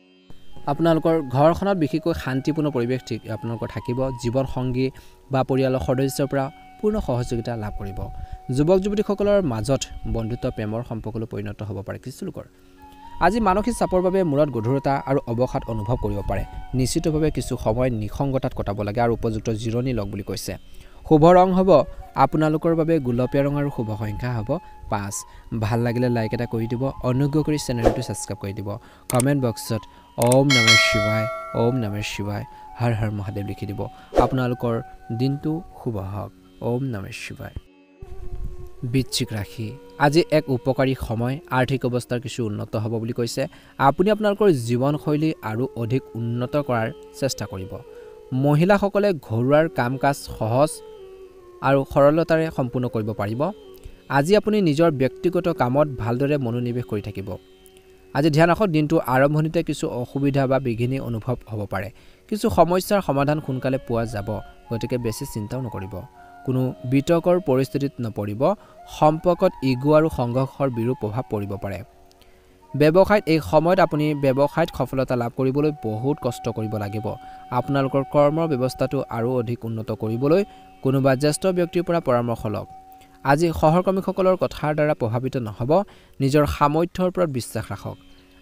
আপোনালোকৰ ঘৰখনত বিশেষকৈ শান্তিপূৰ্ণ পৰিৱেশ ঠিক আপোনালোকৰ থাকিব জীৱন সংগী বা পৰিয়ালৰ সদস্যৰ পৰা পূৰ্ণ সহযোগিতা লাভ কৰিব যুৱক যুৱতীসকলৰ মাজত বন্ধুত্ব প্ৰেমৰ সম্পৰ্কলৈ পৰিণত হ'ব পাৰে কিছু লোকৰ আজি মানসিক চাপৰ বাবে মূৰত গধুৰতা আৰু অৱসাদ অনুভৱ কৰিব পাৰে নিশ্চিতভাৱে কিছু সময় নিসংগতাত কটাব লাগে আৰু উপযুক্ত জিৰণি লওক বুলি কৈছে শুভ ৰং হ'ব আপোনালোকৰ বাবে গুলপীয়া ৰং আৰু শুভ সংখ্যা হ'ব 5 ভাল লাগিলে লাইক এটা কৰি দিব অনুগ্ৰহ কৰি চেনেলটো সাবস্ক্ৰাইব কৰি দিব কমেন্ট বক্সত ওম নমঃ শিৱায় হৰ হৰ মহাদেৱ লিখি দিব আপোনালোকৰ দিনটো শুভ হওক ওম নমঃ শিৱায় বৃশ্চিক ৰাশি আজি এক উপকাৰী সময় আৰ্থিক অৱস্থাৰ কিছু উন্নত হ'ব বুলি কৈছে আপুনি আপোনালোকৰ জীৱনশৈলী আৰু অধিক উন্নত কৰাৰ চেষ্টা কৰিব মহিলাসকলে ঘৰুৱাৰ কাম-কাজ সহজ আৰু সৰলতাৰে সম্পূৰ্ণ কৰিব পাৰিব আজি আপুনি নিজৰ ব্যক্তিগত কামত ভালদৰে মনোনিৱেশ কৰি থাকিব আজি ধ্যান ৰাখক দিনটো আৰম্ভণিতে কিছু অসুবিধা বা বিঘিনি অনুভৱ হ'ব পাৰে কিছু সমস্যাৰ সমাধান সোনকালে পোৱা যাব গতিকে বেছি চিন্তাও নকৰিব কোনো বিতৰ্কৰ পৰিস্থিতিত নপৰিব সম্পৰ্কত ইগো আৰু সংঘৰ্ষৰ বিৰূপ প্ৰভাৱ পৰিব পাৰে ব্যৱসায়ত এই সময়ত আপুনি ব্যৱসায়ত সফলতা লাভ কৰিবলৈ বহুত কষ্ট কৰিব লাগিব আপোনালোকৰ কৰ্মৰ ব্যৱস্থাটো আৰু অধিক উন্নত কৰিবলৈ কোনোবা জ্যেষ্ঠ ব্যক্তিৰ পৰা পৰামৰ্শ লওক আজি সহকৰ্মীসকলৰ কথাৰ দ্বাৰা প্ৰভাৱিত নহব নিজৰ সামৰ্থ্যৰ ওপৰত বিশ্বাস ৰাখক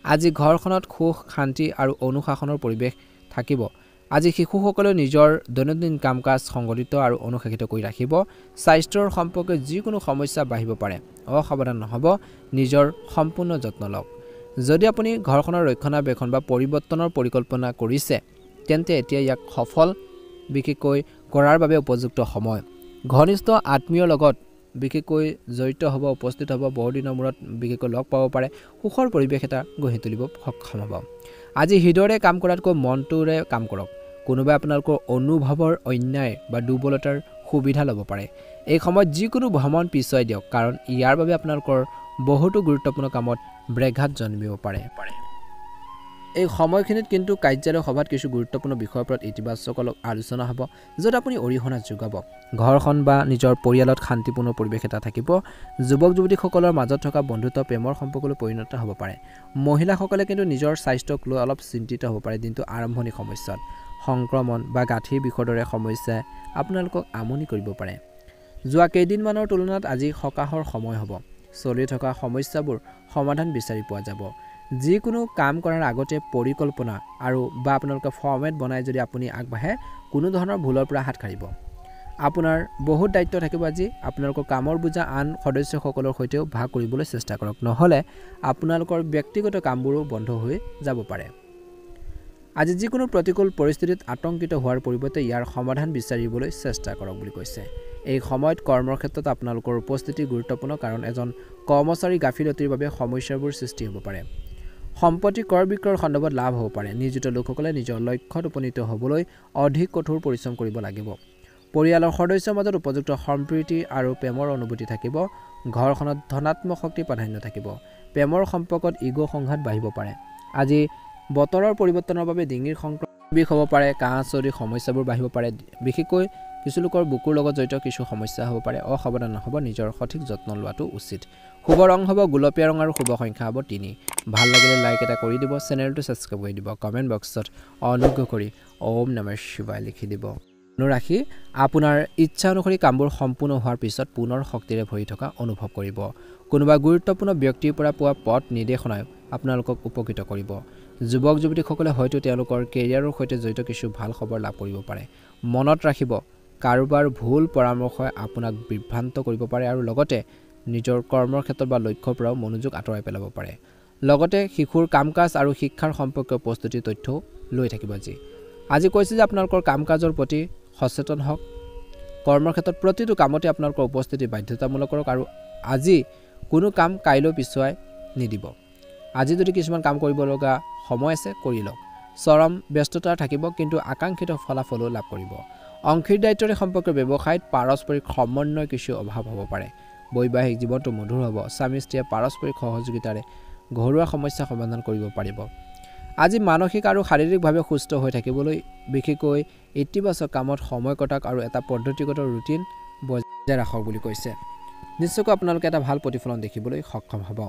আজি ঘৰখনত সুখ শান্তি আৰু অনুশাসনৰ পৰিৱেশ থাকিব আজি শিশুসকলে নিজৰ দৈনন্দিন কাম-কাজ সংগঠিত আৰু অনুশাসিত কৰি ৰাখিব স্বাস্থ্যৰ সম্পৰ্কে যিকোনো সমস্যা বাঢ়িব পাৰে অসাৱধান নহব নিজৰ সম্পূৰ্ণ যত্ন লওক যদি আপুনি ঘৰখনৰ ৰক্ষণাবেক্ষণ বা পৰিৱৰ্তনৰ পৰিকল্পনা কৰিছে তেন্তে এতিয়া ইয়াক সফল বিশেষকৈ কৰাৰ বাবে উপযুক্ত সময় ঘনিষ্ঠ আত্মীয়ৰ লগত বিশেষকৈ জড়িত হ'ব উপস্থিত হ'ব বহুদিনৰ মূৰত বিশেষকৈ লগ পাব পাৰে সুখৰ পৰিৱেশ এটা গঢ়ি তুলিব সক্ষম হ'ব আজি হৃদয়ৰে কাম কৰাতকৈ মনটোৰে কাম কৰক কোনোবাই আপোনালোকৰ অনুভৱৰ অন্যায় বা দুৰ্বলতাৰ সুবিধা ল'ব পাৰে এই সময়ত যিকোনো ভ্ৰমণ পিছুৱাই দিয়ক কাৰণ ইয়াৰ বাবে আপোনালোকৰ বহুতো গুৰুত্বপূৰ্ণ কামত ব্যাঘাত জন্মিব পাৰে এই সময়খিনিত কিন্তু কাৰ্যালয় সভাত কিছু গুৰুত্বপূৰ্ণ বিষয়ৰ ওপৰত ইতিবাচক আলোচনা হ'ব য'ত আপুনি অৰিহণা যোগাব ঘৰখন বা নিজৰ পৰিয়ালত শান্তিপূৰ্ণ পৰিৱেশ এটা থাকিব যুৱক যুৱতীসকলৰ মাজত থকা বন্ধুত্ব প্ৰেমৰ সম্পৰ্কলৈ পৰিণত হ'ব পাৰে মহিলাসকলে কিন্তু নিজৰ স্বাস্থ্যক লৈ অলপ চিন্তিত হ'ব পাৰে দিনটো আৰম্ভণি সময়ত সংক্ৰমণ বা গাঁঠিৰ বিষৰ দৰে সমস্যাই আপোনালোকক আমনি কৰিব পাৰে যোৱা কেইদিনমানৰ তুলনাত আজি সকাহৰ সময় হ'ব চলি থকা সমস্যাবোৰ সমাধান বিচাৰি পোৱা যাব যিকোনো কাম কৰাৰ আগতে পৰিকল্পনা আৰু বা আপোনালোকে ফৰ্মেট বনাই যদি আপুনি আগবাঢ়ে কোনো ধৰণৰ ভুলৰ পৰা হাত সাৰিব আপোনাৰ বহুত দায়িত্ব থাকিব আজি আপোনালোকৰ কামৰ বোজা আন সদস্যসকলৰ সৈতেও ভাগ কৰিবলৈ চেষ্টা কৰক নহলে আপোনালোকৰ ব্যক্তিগত কামবোৰো বন্ধ হৈ যাব পাৰে আজি যিকোনো প্ৰতিকূল পৰিস্থিতিত আতংকিত হোৱাৰ পৰিৱৰ্তে ইয়াৰ সমাধান বিচাৰিবলৈ চেষ্টা কৰক বুলি কৈছে এই সময়ত কৰ্মৰ ক্ষেত্ৰত আপোনালোকৰ উপস্থিতি গুৰুত্বপূৰ্ণ কাৰণ এজন কৰ্মচাৰী গাফিলতিৰ বাবে সমস্যাবোৰ সৃষ্টি হ'ব পাৰে সম্পত্তি ক্ৰয় বিক্ৰয়ৰ সন্দৰ্ভত লাভ হ'ব পাৰে নিয়োজিত লোকসকলে নিজৰ লক্ষ্যত উপনীত হ'বলৈ অধিক কঠোৰ পৰিশ্ৰম কৰিব লাগিব পৰিয়ালৰ সদস্যৰ মাজত উপযুক্ত সম্প্ৰীতি আৰু প্ৰেমৰ অনুভূতি থাকিব ঘৰখনত ধনাত্মক শক্তি প্ৰাধান্য থাকিব প্ৰেমৰ সম্পৰ্কত ইগো সংঘাত বাঢ়িব পাৰে আজি বতৰৰ পৰিৱৰ্তনৰ বাবে ডিঙিৰ সংক্ৰমণ হ'ব পাৰে কাহ চৰ্দি সমস্যাবোৰ বাঢ়িব পাৰে বিশেষকৈ কিছু লোকৰ বুকুৰ লগত জড়িত কিছু সমস্যা হ'ব পাৰে অসাৱধান নহ'ব নিজৰ সঠিক যত্ন লোৱাটো উচিত শুভ ৰং হ'ব গুলপীয়া ৰং আৰু শুভ সংখ্যা হ'ব 3 ভাল লাগিলে লাইক এটা কৰি দিব চেনেলটো সাবস্ক্ৰাইব কৰি দিব কমেন্ট বক্সত অনুগ্ৰহ কৰি ওম নমঃ শিৱায় লিখি দিব অনুৰাশি আপোনাৰ ইচ্ছা অনুসৰি কামবোৰ সম্পূৰ্ণ হোৱাৰ পিছত পুনৰ শক্তিৰে ভৰি থকা অনুভৱ কৰিব কোনোবা গুৰুত্বপূৰ্ণ ব্যক্তিৰ পৰা পোৱা পথ নিৰ্দেশনাই আপোনালোকক উপকৃত কৰিব যুৱক যুৱতীসকলে হয়তো তেওঁলোকৰ কেৰিয়াৰৰ সৈতে জড়িত কিছু ভাল খবৰ লাভ কৰিব পাৰে মনত ৰাখিব কাৰোবাৰ ভুল পৰামৰ্শই আপোনাক বিভ্ৰান্ত কৰিব পাৰে আৰু লগতে নিজৰ কৰ্মৰ ক্ষেত্ৰত বা লক্ষ্যৰ পৰাও মনোযোগ আঁতৰাই পেলাব পাৰে লগতে শিশুৰ কাম-কাজ আৰু শিক্ষাৰ সম্পৰ্কীয় প্ৰস্তুতি তথ্য লৈ থাকিব আজি কৈছে যে আপোনালোকৰ কাম-কাজৰ প্ৰতি সচেতন হওক কৰ্মৰ ক্ষেত্ৰত প্ৰতিটো কামতে আপোনালোকৰ উপস্থিতি বাধ্যতামূলক কৰক আৰু আজি কোনো কাম কাইলৈ পিছুৱাই নিদিব আজি যদি কিছুমান কাম কৰিব লগা সময় আছে কৰি লওক চৰম ব্যস্ততা থাকিব কিন্তু আকাংক্ষিত ফলাফলো লাভ কৰিব অংশীদাৰিত্বৰে সম্পৰ্কীয় ব্যৱসায়ত পাৰস্পৰিক সমন্বয় কিছু অভাৱ হ'ব পাৰে বৈবাহিক জীৱনটো মধুৰ হ'ব স্বামী স্ত্ৰীয়ে পাৰস্পৰিক সহযোগিতাৰে ঘৰুৱা সমস্যা সমাধান কৰিব পাৰিব আজি মানসিক আৰু শাৰীৰিকভাৱে সুস্থ হৈ থাকিবলৈ বিশেষকৈ ইতিবাচক কামত সময় কটাক আৰু এটা পদ্ধতিগত ৰুটিন বজাই ৰাখক বুলি কৈছে নিশ্চয়কৈ আপোনালোকে এটা ভাল প্ৰতিফলন দেখিবলৈ সক্ষম হ'ব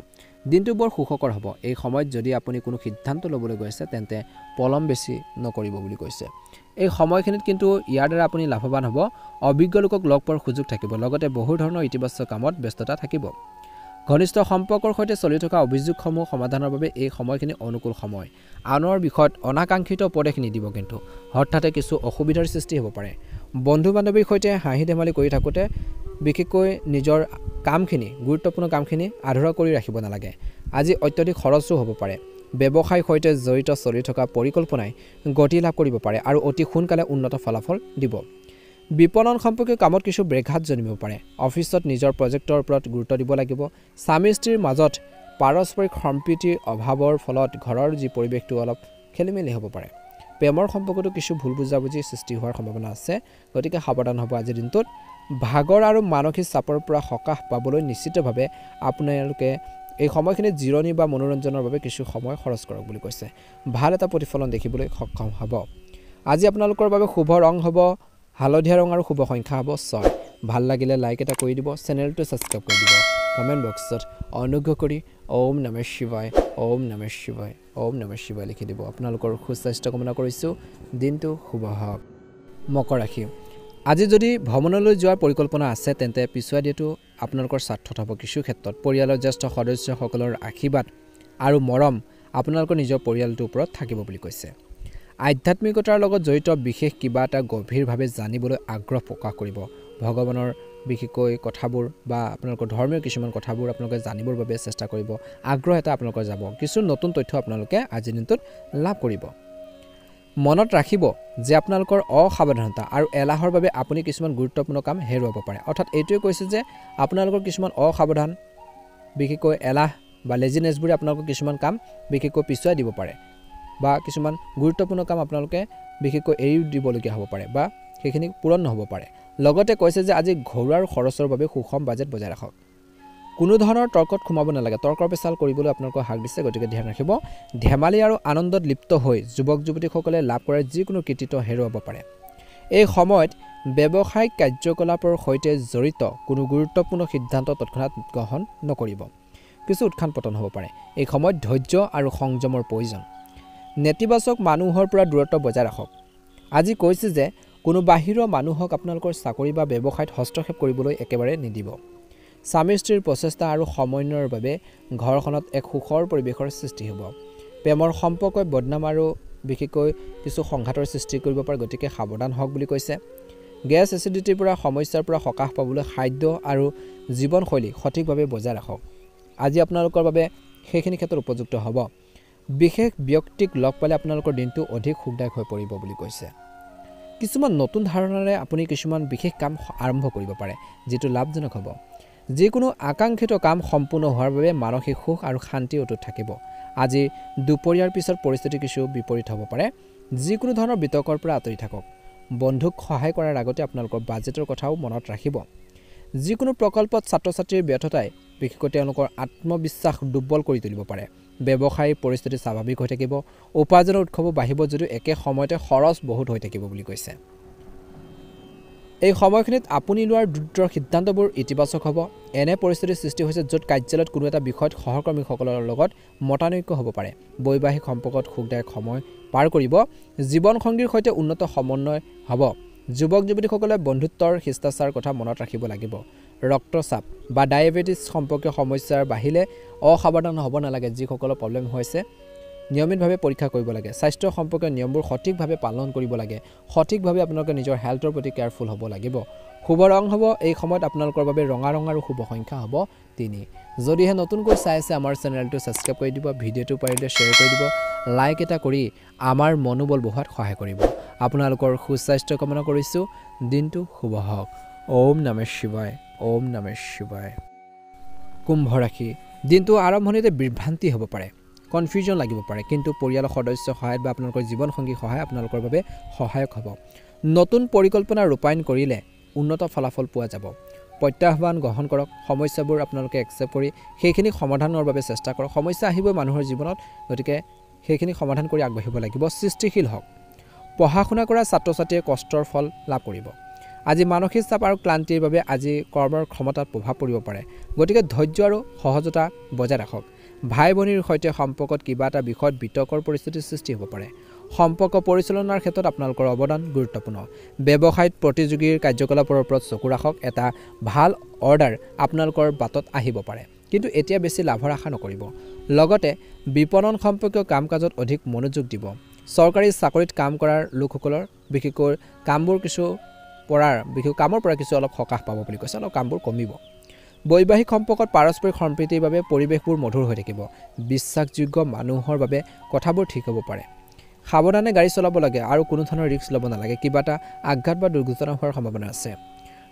দিনটো বৰ সুখকৰ হ'ব এই সময়ত যদি আপুনি কোনো সিদ্ধান্ত ল'বলৈ গৈছে তেন্তে পলম বেছি নকৰিব বুলি কৈছে এই সময়খিনিত কিন্তু ইয়াৰ দ্বাৰা আপুনি লাভৱান হ'ব অভিজ্ঞ লোকক লগ পোৱাৰ সুযোগ থাকিব লগতে বহু ধৰণৰ ইতিবাচক কামত ব্যস্ততা থাকিব ঘনিষ্ঠ সম্পৰ্কৰ সৈতে চলি থকা অভিযোগসমূহ সমাধানৰ বাবে এই সময়খিনি অনুকূল সময় আনৰ বিষয়ত অনাকাংক্ষিত উপদেশ নিদিব কিন্তু হঠাতে কিছু অসুবিধাৰ সৃষ্টি হ'ব পাৰে বন্ধু বান্ধৱীৰ সৈতে হাঁহি ধেমালি কৰি থাকোঁতে বিশেষকৈ নিজৰ কামখিনি গুৰুত্বপূৰ্ণ কামখিনি আধৰুৱা কৰি ৰাখিব নালাগে আজি অত্যধিক খৰচো হ'ব পাৰে ব্যৱসায়ৰ সৈতে জড়িত চলি থকা পৰিকল্পনাই গতি লাভ কৰিব পাৰে আৰু অতি সোনকালে উন্নত ফলাফল দিব বিপণন সম্পৰ্কীয় কামত কিছু ব্ৰেঘাত জন্মিব পাৰে অফিচত নিজৰ প্ৰজেক্টৰ ওপৰত গুৰুত্ব দিব লাগিব স্বামী স্ত্ৰীৰ মাজত পাৰস্পৰিক সম্প্ৰীতিৰ অভাৱৰ ফলত ঘৰৰ যি পৰিৱেশটো অলপ খেলিমেলি হ'ব পাৰে প্ৰেমৰ সম্পৰ্কতো কিছু ভুল বুজাবুজি সৃষ্টি হোৱাৰ সম্ভাৱনা আছে গতিকে সাৱধান হ'ব আজিৰ দিনটোত ভাগৰ আৰু মানসিক চাপৰ পৰা সকাহ পাবলৈ নিশ্চিতভাৱে আপোনালোকে এই সময়খিনি জিৰণি বা মনোৰঞ্জনৰ বাবে কিছু সময় খৰচ কৰক বুলি কৈছে ভাল এটা প্ৰতিফলন দেখিবলৈ সক্ষম হ'ব আজি আপোনালোকৰ বাবে শুভ ৰং হ'ব হালধীয়া ৰং আৰু শুভ সংখ্যা হ'ব 6 ভাল লাগিলে লাইক এটা কৰি দিব চেনেলটো সাবস্ক্ৰাইব কৰি দিব কমেন্ট বক্সত অনুগ্ৰহ কৰি ওম নমঃ শিৱায় ওম নমঃ শিৱায় ওম নমঃ শিৱায় লিখি দিব আপোনালোকৰ সুস্বাস্থ্য কামনা কৰিছোঁ দিনটো শুভ হওক মকৰ ৰাশি আজি যদি ভ্ৰমণলৈ যোৱাৰ পৰিকল্পনা আছে তেন্তে পিছুৱাই দিয়াটো আপোনালোকৰ স্বাৰ্থত হ'ব কিছু ক্ষেত্ৰত পৰিয়ালৰ জ্যেষ্ঠ সদস্যসকলৰ আশীৰ্বাদ আৰু মৰম আপোনালোকৰ নিজৰ পৰিয়ালটোৰ ওপৰত থাকিব বুলি কৈছে আধ্যাত্মিকতাৰ লগত জড়িত বিশেষ কিবা এটা গভীৰভাৱে জানিবলৈ আগ্ৰহ প্ৰকাশ কৰিব ভগৱানৰ বিশেষকৈ কথাবোৰ বা আপোনালোকৰ ধৰ্মীয় কিছুমান কথাবোৰ আপোনালোকে জানিবৰ বাবে চেষ্টা কৰিব আগ্ৰহ এটা আপোনালোকৰ যাব কিছু নতুন তথ্য আপোনালোকে আজিৰ দিনটোত লাভ কৰিব মনত ৰাখিব যে আপোনালোকৰ অসাৱধানতা আৰু এলাহৰ বাবে আপুনি কিছুমান গুৰুত্বপূৰ্ণ কাম হেৰুৱাব পাৰে অৰ্থাৎ এইটোৱে কৈছে যে আপোনালোকৰ কিছুমান অসাৱধান বিশেষকৈ এলাহ বা লেজিনেছবোৰে আপোনালোকৰ কিছুমান কাম বিশেষকৈ পিছুৱাই দিব পাৰে বা কিছুমান গুৰুত্বপূৰ্ণ কাম আপোনালোকে বিশেষকৈ এৰি দিবলগীয়া হ'ব পাৰে বা সেইখিনি পূৰণ নহ'ব পাৰে লগতে কৈছে যে আজি ঘৰুৱা আৰু খৰচৰ বাবে সুষম বাজেট বজাই ৰাখক কোনো ধৰণৰ তৰ্কত সোমাব নালাগে তৰ্কৰ পেচাল কৰিবলৈ আপোনালোকক হাক দিছে গতিকে ধ্যান ৰাখিব ধেমালি আৰু আনন্দত লিপ্ত হৈ যুৱক যুৱতীসকলে লাভ কৰা যিকোনো কৃতিত্ব হেৰুৱাব পাৰে এই সময়ত ব্যৱসায়িক কাৰ্যকলাপৰ সৈতে জড়িত কোনো গুৰুত্বপূৰ্ণ সিদ্ধান্ত তৎক্ষণাত গ্ৰহণ নকৰিব কিছু উত্থান পতন হ'ব পাৰে এই সময়ত ধৈৰ্য আৰু সংযমৰ প্ৰয়োজন নেতিবাচক মানুহৰ পৰা দূৰত্ব বজাই ৰাখক আজি কৈছে যে কোনো বাহিৰৰ মানুহক আপোনালোকৰ চাকৰি বা ব্যৱসায়ত হস্তক্ষেপ কৰিবলৈ একেবাৰে নিদিব স্বামী স্ত্ৰীৰ প্ৰচেষ্টা আৰু সমন্বয়ৰ বাবে ঘৰখনত এক সুখৰ পৰিৱেশৰ সৃষ্টি হ'ব প্ৰেমৰ সম্পৰ্কই বদনাম আৰু বিশেষকৈ কিছু সংঘাতৰ সৃষ্টি কৰিব পাৰে গতিকে সাৱধান হওক বুলি কৈছে গেছ এচিডিটিৰ পৰা সমস্যাৰ পৰা সকাহ পাবলৈ খাদ্য আৰু জীৱনশৈলী সঠিকভাৱে বজাই ৰাখক আজি আপোনালোকৰ বাবে সেইখিনি ক্ষেত্ৰত উপযুক্ত হ'ব বিশেষ ব্যক্তিক লগ পালে আপোনালোকৰ দিনটো অধিক সুখদায়ক হৈ পৰিব বুলি কৈছে কিছুমান নতুন ধাৰণাৰে আপুনি কিছুমান বিশেষ কাম আৰম্ভ কৰিব পাৰে যেটো লাভজনক হ'ব যিকোনো আকাংক্ষিত কাম সম্পূৰ্ণ হোৱাৰ বাবে মানসিক সুখ আৰু শান্তি অটুট থাকিব আজি দুপৰীয়াৰ পিছত পৰিস্থিতি কিছু বিপৰীত হ'ব পাৰে যিকোনো ধৰণৰ বিতৰ্কৰ পৰা আঁতৰি থাকক বন্ধুক সহায় কৰাৰ আগতে আপোনালোকৰ বাজেটৰ কথাও মনত ৰাখিব যিকোনো প্ৰকল্পত ছাত্ৰ-ছাত্ৰীৰ ব্যৰ্থতাই বিশেষকৈ তেওঁলোকৰ আত্মবিশ্বাস দুৰ্বল কৰি তুলিব পাৰে ব্যৱসায়িক পৰিস্থিতি স্বাভাৱিক হৈ থাকিব উপাৰ্জনৰ উৎসৱ বাঢ়িব যদিও একে সময়তে খৰচ বহুত হৈ থাকিব বুলি কৈছে এই সময়খিনিত আপুনি লোৱাৰ দ্ৰুত সিদ্ধান্তবোৰ ইতিবাচক হ'ব এনে পৰিস্থিতিৰ সৃষ্টি হৈছে য'ত কাৰ্যালয়ত কোনো এটা বিষয়ত সহকৰ্মীসকলৰ লগত মতানৈক্য হ'ব পাৰে বৈবাহিক সম্পৰ্কত সুখদায়ক সময় পাৰ কৰিব জীৱন সংগীৰ সৈতে উন্নত সমন্বয় হ'ব যুৱক যুৱতীসকলে বন্ধুত্বৰ শিষ্টাচাৰ কথা মনত ৰাখিব লাগিব ৰক্তচাপ বা ডায়েবেটিছ সম্পৰ্কীয় সমস্যাৰ বাহিলে অসাৱধান হ'ব নালাগে যিসকলৰ প্ৰব্লেম হৈছে নিয়মিতভাৱে পৰীক্ষা কৰিব লাগে স্বাস্থ্য সম্পৰ্কীয় নিয়মবোৰ সঠিকভাৱে পালন কৰিব লাগে সঠিকভাৱে আপোনালোকে নিজৰ হেল্থৰ প্ৰতি কেয়াৰফুল হ'ব লাগিব শুভ ৰং হ'ব এই সময়ত আপোনালোকৰ বাবে ৰঙা ৰং আৰু শুভ সংখ্যা হ'ব 3 যদিহে নতুনকৈ চাই আছে আমাৰ চেনেলটো সাবস্ক্ৰাইব কৰি দিব ভিডিঅ'টো পাৰিলে শ্বেয়াৰ কৰি দিব লাইক এটা কৰি আমাৰ মনোবল বঢ়োৱাত সহায় কৰিব আপোনালোকৰ সুস্বাস্থ্য কামনা কৰিছোঁ দিনটো শুভ হওক ওম নমঃ শিৱায় ওম নমঃ শিৱায় কুম্ভ ৰাশি দিনটো আৰম্ভণিতে বিভ্ৰান্তি হ'ব পাৰে কনফিউজন লাগিব পাৰে কিন্তু পৰিয়ালৰ সদস্য সহায়ত বা আপোনালোকৰ জীৱন সংগী সহায় আপোনালোকৰ বাবে সহায়ক হ'ব নতুন পৰিকল্পনা ৰূপায়ণ কৰিলে উন্নত ফলাফল পোৱা যাব প্ৰত্যাহ্বান গ্ৰহণ কৰক সমস্যাবোৰ আপোনালোকে একচেপ্ট কৰি সেইখিনি সমাধানৰ বাবে চেষ্টা কৰক সমস্যা আহিবই মানুহৰ জীৱনত গতিকে সেইখিনি সমাধান কৰি আগবাঢ়িব লাগিব সৃষ্টিশীল হওক পঢ়া শুনা কৰা ছাত্ৰ-ছাত্ৰীয়ে কষ্টৰ ফল লাভ কৰিব আজি মানসিক চাপ আৰু ক্লান্তিৰ বাবে আজি কৰ্মৰ ক্ষমতাত প্ৰভাৱ পৰিব পাৰে গতিকে ধৈৰ্য আৰু সহজতা বজাই ৰাখক ভাই ভনীৰ সৈতে সম্পৰ্কত কিবা এটা বিষয়ত বিতৰ্কৰ পৰিস্থিতিৰ সৃষ্টি হ'ব পাৰে সম্পৰ্ক পৰিচালনাৰ ক্ষেত্ৰত আপোনালোকৰ অৱদান গুৰুত্বপূৰ্ণ ব্যৱসায়িক প্ৰতিযোগীৰ কাৰ্যকলাপৰ ওপৰত চকু ৰাখক এটা ভাল অৰ্ডাৰ আপোনালোকৰ বাটত আহিব পাৰে কিন্তু এতিয়া বেছি লাভৰ আশা নকৰিব লগতে বিপণন সম্পৰ্কীয় কাম-কাজত অধিক মনোযোগ দিব চৰকাৰী চাকৰিত কাম কৰাৰ লোকসকলৰ বিশেষকৈ কামৰ পৰা কিছু অলপ সকাহ পাব বুলি কৈছে অলপ কামবোৰ কমিব বৈবাহিক সম্পৰ্কত পাৰস্পৰিক সম্প্ৰীতিৰ বাবে পৰিৱেশবোৰ মধুৰ হৈ থাকিব বিশ্বাসযোগ্য মানুহৰ বাবে কথাবোৰ ঠিক হ'ব পাৰে সাৱধানে গাড়ী চলাব লাগে আৰু কোনো ধৰণৰ ৰিস্ক ল'ব নালাগে কিবা এটা আঘাত বা দুৰ্ঘটনা হোৱাৰ সম্ভাৱনা আছে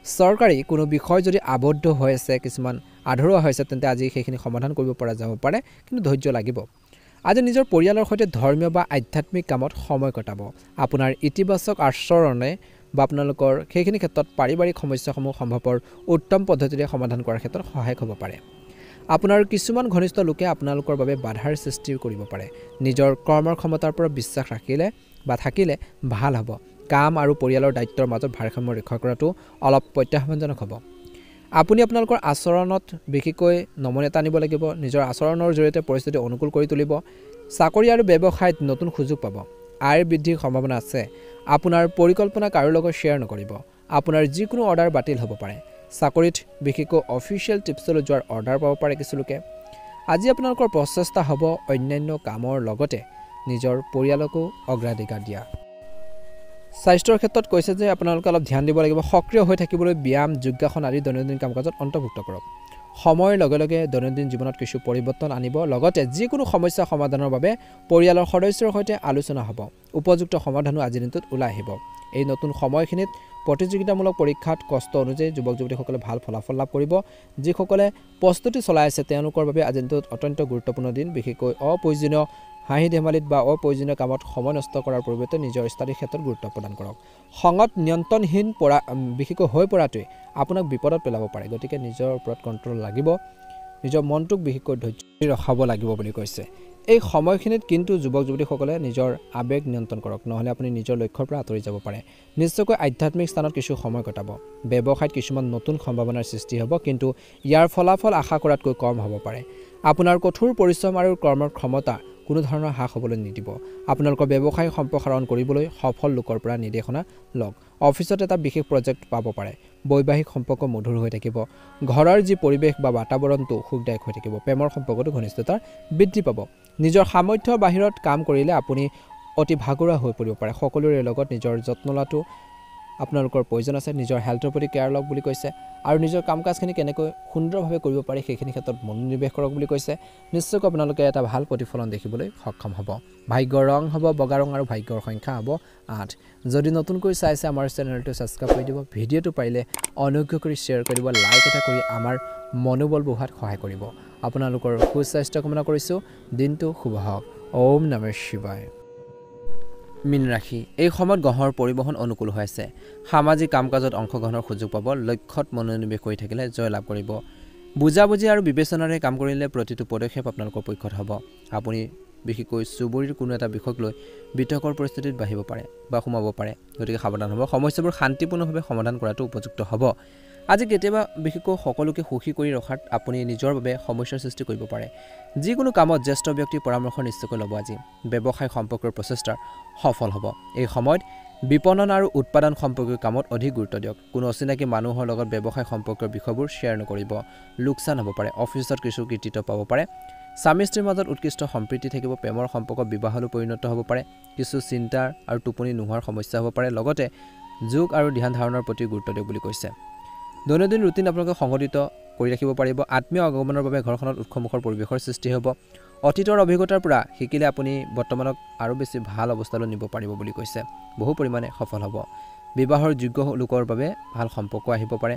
চৰকাৰী কোনো বিষয় যদি আবদ্ধ হৈ আছে কিছুমান আধৰুৱা হৈছে তেন্তে আজি সেইখিনি সমাধান কৰিব পৰা যাব পাৰে কিন্তু ধৈৰ্য লাগিব আজি নিজৰ পৰিয়ালৰ সৈতে ধৰ্মীয় বা আধ্যাত্মিক কামত সময় কটাব আপোনাৰ ইতিবাচক আচৰণে বা আপোনালোকৰ সেইখিনি ক্ষেত্ৰত পাৰিবাৰিক সমস্যাসমূহ সম্ভৱৰ উত্তম পদ্ধতিৰে সমাধান কৰাৰ ক্ষেত্ৰত সহায়ক হ'ব পাৰে আপোনাৰ কিছুমান ঘনিষ্ঠ লোকে আপোনালোকৰ বাবে বাধাৰ সৃষ্টি কৰিব পাৰে নিজৰ কৰ্মৰ ক্ষমতাৰ পৰা বিশ্বাস থাকিলে ভাল হ'ব কাম আৰু পৰিয়ালৰ দায়িত্বৰ মাজত ভাৰসাম্য ৰক্ষা কৰাটো অলপ প্ৰত্যাহ্বানজনক হ'ব আপুনি আপোনালোকৰ আচৰণত বিশেষকৈ নমনীয়তা আনিব লাগিব নিজৰ আচৰণৰ জৰিয়তে পৰিস্থিতি অনুকূল কৰি তুলিব চাকৰি আৰু ব্যৱসায়ত নতুন সুযোগ পাব আয় বৃদ্ধিৰ সম্ভাৱনা আছে আপোনাৰ পৰিকল্পনা কাৰো লগত শ্বেয়াৰ নকৰিব আপোনাৰ যিকোনো অৰ্ডাৰ বাতিল হ'ব পাৰে চাকৰিত বিশেষকৈ অফিচিয়েল টিপছলৈ যোৱাৰ অৰ্ডাৰ পাব পাৰে কিছু লোকে আজি আপোনালোকৰ প্ৰচেষ্টা হ'ব অন্যান্য কামৰ লগতে নিজৰ পৰিয়ালকো অগ্ৰাধিকাৰ দিয়া স্বাস্থ্যৰ ক্ষেত্ৰত কৈছে যে আপোনালোকে অলপ ধ্যান দিব লাগিব সক্ৰিয় হৈ থাকিবলৈ ব্যায়াম যোগাসন আদি দৈনন্দিন কাম-কাজত অন্তৰ্ভুক্ত কৰক সময়ৰ লগে লগে দৈনন্দিন জীৱনত কিছু পৰিৱৰ্তন আনিব লগতে যিকোনো সমস্যা সমাধানৰ বাবে পৰিয়ালৰ সদস্যৰ সৈতে আলোচনা হ'ব উপযুক্ত সমাধানো আজিৰ দিনটোত ওলাই আহিব এই নতুন সময়খিনিত প্ৰতিযোগিতামূলক পৰীক্ষাত কষ্ট অনুযায়ী যুৱক-যুৱতীসকলে ভাল ফলাফল লাভ কৰিব যিসকলে প্ৰস্তুতি চলাই আছে তেওঁলোকৰ বাবে আজিৰ দিনটোত অত্যন্ত গুৰুত্বপূৰ্ণ দিন বিশেষকৈ অপ্ৰয়োজনীয় হাঁহি ধেমালিত বা অপ্ৰয়োজনীয় কামত সময় নষ্ট কৰাৰ পৰিৱৰ্তে নিজৰ ষ্টাডিৰ ক্ষেত্ৰত গুৰুত্ব প্ৰদান কৰক খঙত নিয়ন্ত্ৰণহীন বিশেষকৈ হৈ পৰাটোৱে আপোনাক বিপদত পেলাব পাৰে গতিকে নিজৰ ওপৰত কণ্ট্ৰল লাগিব নিজৰ মনটোক বিশেষকৈ ধৈৰ্য ৰখাব লাগিব বুলি কৈছে এই সময়খিনিত কিন্তু যুৱক-যুৱতীসকলে নিজৰ আবেগ নিয়ন্ত্ৰণ কৰক নহ'লে আপুনি নিজৰ লক্ষ্যৰ পৰা আঁতৰি যাব পাৰে নিশ্চয়কৈ আধ্যাত্মিক স্থানত কিছু সময় কটাব ব্যৱসায়ত কিছুমান নতুন সম্ভাৱনাৰ সৃষ্টি হ'ব কিন্তু ইয়াৰ ফলাফল আশা কৰাতকৈ কম হ'ব পাৰে আপোনাৰ কঠোৰ পৰিশ্ৰম আৰু কৰ্মৰ ক্ষমতা কোনো ধৰণৰ হ্ৰাস হ'বলৈ নিদিব আপোনালোকৰ ব্যৱসায় সম্প্ৰসাৰণ কৰিবলৈ সফল লোকৰ পৰা নিৰ্দেশনা লওক অফিচত এটা বিশেষ প্ৰজেক্ট পাব পাৰে বৈবাহিক সম্পৰ্ক মধুৰ হৈ থাকিব ঘৰৰ যি পৰিৱেশ বা বাতাবৰণটো সুখদায়ক হৈ থাকিব প্ৰেমৰ সম্পৰ্কটো ঘনিষ্ঠতাৰ বৃদ্ধি পাব নিজৰ সামৰ্থ্যৰ বাহিৰত কাম কৰিলে আপুনি অতি ভাগৰুৱা হৈ পৰিব পাৰে সকলোৰে লগত নিজৰ যত্ন লোৱাটো আপোনালোকৰ প্ৰয়োজন আছে নিজৰ হেল্থৰ প্ৰতি কেয়াৰ লওক বুলি কৈছে আৰু নিজৰ কাম-কাজখিনি কেনেকৈ সুন্দৰভাৱে কৰিব পাৰি সেইখিনি ক্ষেত্ৰত মনোনিৱেশ কৰক বুলি কৈছে নিশ্চয়কৈ আপোনালোকে এটা ভাল প্ৰতিফলন দেখিবলৈ সক্ষম হ'ব ভাগ্যৰ ৰং হ'ব বগা ৰং আৰু ভাগ্যৰ সংখ্যা হ'ব 8 যদি নতুনকৈ চাইছে আমাৰ চেনেলটো ছাবস্ক্ৰাইব কৰি দিব ভিডিঅ'টো পাৰিলে অনুগ্ৰহ কৰি শ্বেয়াৰ কৰি দিব লাইক এটা কৰি আমাৰ মনোবল বঢ়োৱাত সহায় কৰিব আপোনালোকৰ সুস্বাস্থ্য কামনা কৰিছোঁ দিনটো শুভ হওক ওম নমঃ শিৱায় মীন ৰাশি এই সময়ত গ্ৰহৰ পৰিবহণ অনুকূল হৈ আছে সামাজিক কাম-কাজত অংশগ্ৰহণৰ সুযোগ পাব লক্ষ্যত মনোনিৱেশ কৰি থাকিলে জয় লাভ কৰিব বুজাবুজি আৰু বিবেচনাৰে কাম কৰিলে প্ৰতিটো পদক্ষেপ আপোনালোকৰ পক্ষত হ'ব আপুনি বিশেষকৈ চুবুৰীৰ কোনো এটা বিষয়ক লৈ বিতৰ্কৰ পৰিস্থিতিত বাঢ়িব পাৰে বা সোমাব পাৰে গতিকে সাৱধান হ'ব সমস্যাবোৰ শান্তিপূৰ্ণভাৱে সমাধান কৰাটো উপযুক্ত হ'ব আজি কেতিয়াবা বিশেষকৈ সকলোকে সুখী কৰি ৰখাত আপুনি নিজৰ বাবে সমস্যাৰ সৃষ্টি কৰিব পাৰে যিকোনো কামত জ্যেষ্ঠ ব্যক্তিৰ পৰামৰ্শ নিশ্চয়কৈ ল'ব আজি ব্যৱসায় সম্পৰ্কৰ প্ৰচেষ্টাৰ সফল হ'ব এই সময়ত বিপণন আৰু উৎপাদন সম্পৰ্কীয় কামত অধিক গুৰুত্ব দিয়ক কোনো অচিনাকি মানুহৰ লগত ব্যৱসায় সম্পৰ্কীয় বিষয়বোৰ শ্বেয়াৰ নকৰিব লোকচান হ'ব পাৰে অফিচত কিছু কৃতিত্ব পাব পাৰে স্বামী স্ত্ৰীৰ মাজত উৎকৃষ্ট সম্প্ৰীতি থাকিব প্ৰেমৰ সম্পৰ্ক বিবাহলৈ পৰিণত হ'ব পাৰে কিছু চিন্তাৰ আৰু টোপনি নোহোৱাৰ সমস্যা হ'ব পাৰে লগতে যোগ আৰু ধ্যান ধাৰণাৰ প্ৰতি গুৰুত্ব দিয়ক বুলি কৈছে দৈনন্দিন ৰুটিন আপোনালোকে সংগঠিত কৰি ৰাখিব পাৰিব আত্মীয় আগমনৰ বাবে ঘৰখনত উৎসমুখৰ পৰিৱেশৰ সৃষ্টি হ'ব অতীতৰ অভিজ্ঞতাৰ পৰা শিকিলে আপুনি বৰ্তমানক আৰু বেছি ভাল অৱস্থালৈ নিব পাৰিব বুলি কৈছে বহু পৰিমাণে সফল হ'ব বিবাহৰ যোগ্য লোকৰ বাবে ভাল সম্পৰ্ক আহিব পাৰে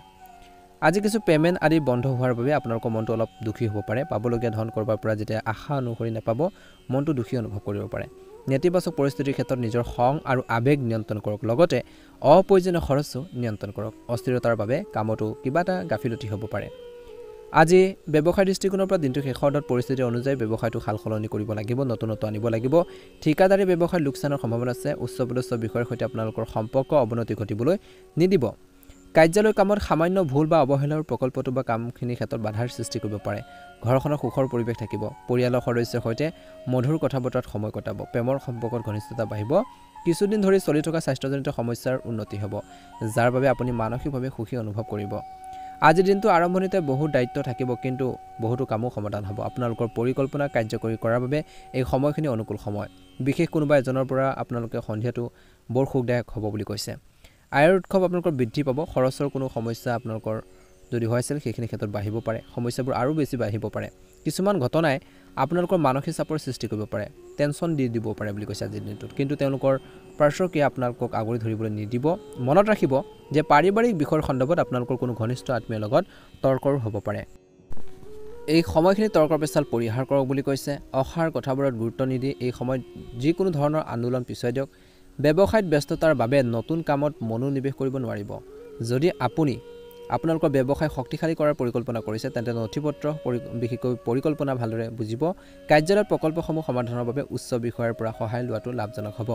আজি কিছু পেমেণ্ট আদি বন্ধ হোৱাৰ বাবে আপোনালোকৰ মনটো অলপ দুখী হ'ব পাৰে পাবলগীয়া ধন কৰবাৰ পৰা যেতিয়া আশা অনুসৰি নাপাব মনটো দুখী অনুভৱ কৰিব পাৰে নেতিবাচক পৰিস্থিতিৰ ক্ষেত্ৰত নিজৰ খং আৰু আবেগ নিয়ন্ত্ৰণ কৰক লগতে অপ্ৰয়োজনীয় খৰচো নিয়ন্ত্ৰণ কৰক অস্থিৰতাৰ বাবে কামতো কিবা এটা গাফিলতি হ'ব পাৰে আজি ব্যৱসায় দৃষ্টিকোণৰ পৰা দিনটো শেষৰ দিনত পৰিস্থিতি অনুযায়ী ব্যৱসায়টো সাল সলনি কৰিব লাগিব নতুনত্ব আনিব লাগিব ঠিকাদাৰী ব্যৱসায় লোকচানৰ সম্ভাৱনা আছে উচ্চপদস্থ বিষয়ৰ সৈতে আপোনালোকৰ সম্পৰ্ক অৱনতি ঘটিবলৈ নিদিব কাৰ্যালয় কামত সামান্য ভুল বা অৱহেলাৰ প্ৰকল্পটো বা কামখিনিৰ ক্ষেত্ৰত বাধাৰ সৃষ্টি কৰিব পাৰে ঘৰখনৰ সুখৰ পৰিৱেশ থাকিব পৰিয়ালৰ সদস্যৰ সৈতে মধুৰ কথা বতৰাত সময় কটাব প্ৰেমৰ সম্পৰ্কত ঘনিষ্ঠতা বাঢ়িব কিছুদিন ধৰি চলি থকা স্বাস্থ্যজনিত সমস্যাৰ উন্নতি হ'ব যাৰ বাবে আপুনি মানসিকভাৱে সুখী অনুভৱ কৰিব আজিৰ দিনটো আৰম্ভণিতে বহুত দায়িত্ব থাকিব কিন্তু বহুতো কামো সমাধান হ'ব আপোনালোকৰ পৰিকল্পনা কাৰ্যকৰী কৰাৰ বাবে এই সময়খিনি অনুকূল সময় বিশেষ কোনোবা এজনৰ পৰা আপোনালোকে সন্ধিয়াটো বৰ সুখদায়ক হ'ব বুলি কৈছে আয়ৰ উৎসৱ আপোনালোকৰ বৃদ্ধি পাব খৰচৰ কোনো সমস্যা আপোনালোকৰ যদি হৈছিল সেইখিনি ক্ষেত্ৰত বাঢ়িব পাৰে সমস্যাবোৰ আৰু বেছি বাঢ়িব পাৰে কিছুমান ঘটনাই আপোনালোকৰ মানসিক চাপৰ সৃষ্টি কৰিব পাৰে টেনচন দিব পাৰে বুলি কৈছে আজিৰ দিনটোত কিন্তু তেওঁলোকৰ পাৰ্শ্বকে আপোনালোকক আগুৰি ধৰিবলৈ নিদিব মনত ৰাখিব যে পাৰিবাৰিক বিষয়ৰ সন্দৰ্ভত আপোনালোকৰ কোনো ঘনিষ্ঠ আত্মীয়ৰ লগত তৰ্কৰো হ'ব পাৰে এই সময়খিনি তৰ্কৰ পেচাল পৰিহাৰ কৰক বুলি কৈছে অসাৰ কথাবোৰত গুৰুত্ব নিদি এই সময়ত যিকোনো ধৰণৰ আন্দোলন পিছুৱাই দিয়ক ব্যৱসায়ত ব্যস্ততাৰ বাবে নতুন কামত মনোনিৱেশ কৰিব নোৱাৰিব যদি আপুনি আপোনালোকৰ ব্যৱসায় শক্তিশালী কৰাৰ পৰিকল্পনা কৰিছে তেন্তে নথিপত্ৰ বিশেষকৈ পৰিকল্পনা ভালদৰে বুজিব কাৰ্যালয়ত প্ৰকল্পসমূহ সমাধানৰ বাবে উচ্চ বিষয়ৰ পৰা সহায় লোৱাটো লাভজনক হ'ব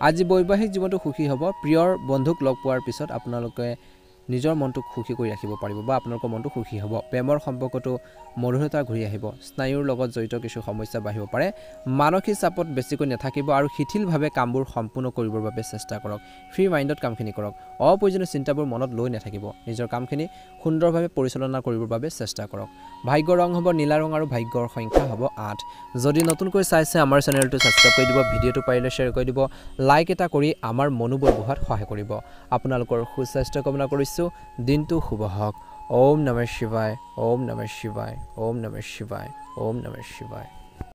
আজি বৈবাহিক জীৱনটো সুখী হ'ব প্ৰিয়ৰ বন্ধুক লগ পোৱাৰ পিছত আপোনালোকে নিজৰ মনটোক সুখী কৰি ৰাখিব পাৰিব বা আপোনালোকৰ মনটো সুখী হ'ব প্ৰেমৰ সম্পৰ্কটো মধুৰতা ঘূৰি আহিব স্নায়ুৰ লগত জড়িত কিছু সমস্যা বাঢ়িব পাৰে মানসিক চাপত বেছিকৈ নাথাকিব আৰু শিথিলভাৱে কামবোৰ সম্পূৰ্ণ কৰিবৰ বাবে চেষ্টা কৰক ফ্ৰী মাইণ্ডত কামখিনি কৰক অপ্ৰয়োজনীয় চিন্তাবোৰ মনত লৈ নাথাকিব নিজৰ কামখিনি সুন্দৰভাৱে পৰিচালনা কৰিবৰ বাবে চেষ্টা কৰক ভাগ্যৰ ৰং হ'ব নীলা ৰং আৰু ভাগ্যৰ সংখ্যা হ'ব 8 যদি নতুনকৈ চাইছে আমাৰ চেনেলটো ছাবস্ক্ৰাইব কৰি দিব ভিডিঅ'টো পাৰিলে শ্বেয়াৰ কৰি দিব লাইক এটা কৰি আমাৰ মনোবল বঢ়োৱাত সহায় কৰিব আপোনালোকৰ সুস্বাস্থ্য কামনা কৰিছোঁ দিনটো শুভ হওক ওম নমঃ শিৱায় ওম নমঃ শিৱায় ওম নমঃ শিৱায় ওম নমঃ শিৱায়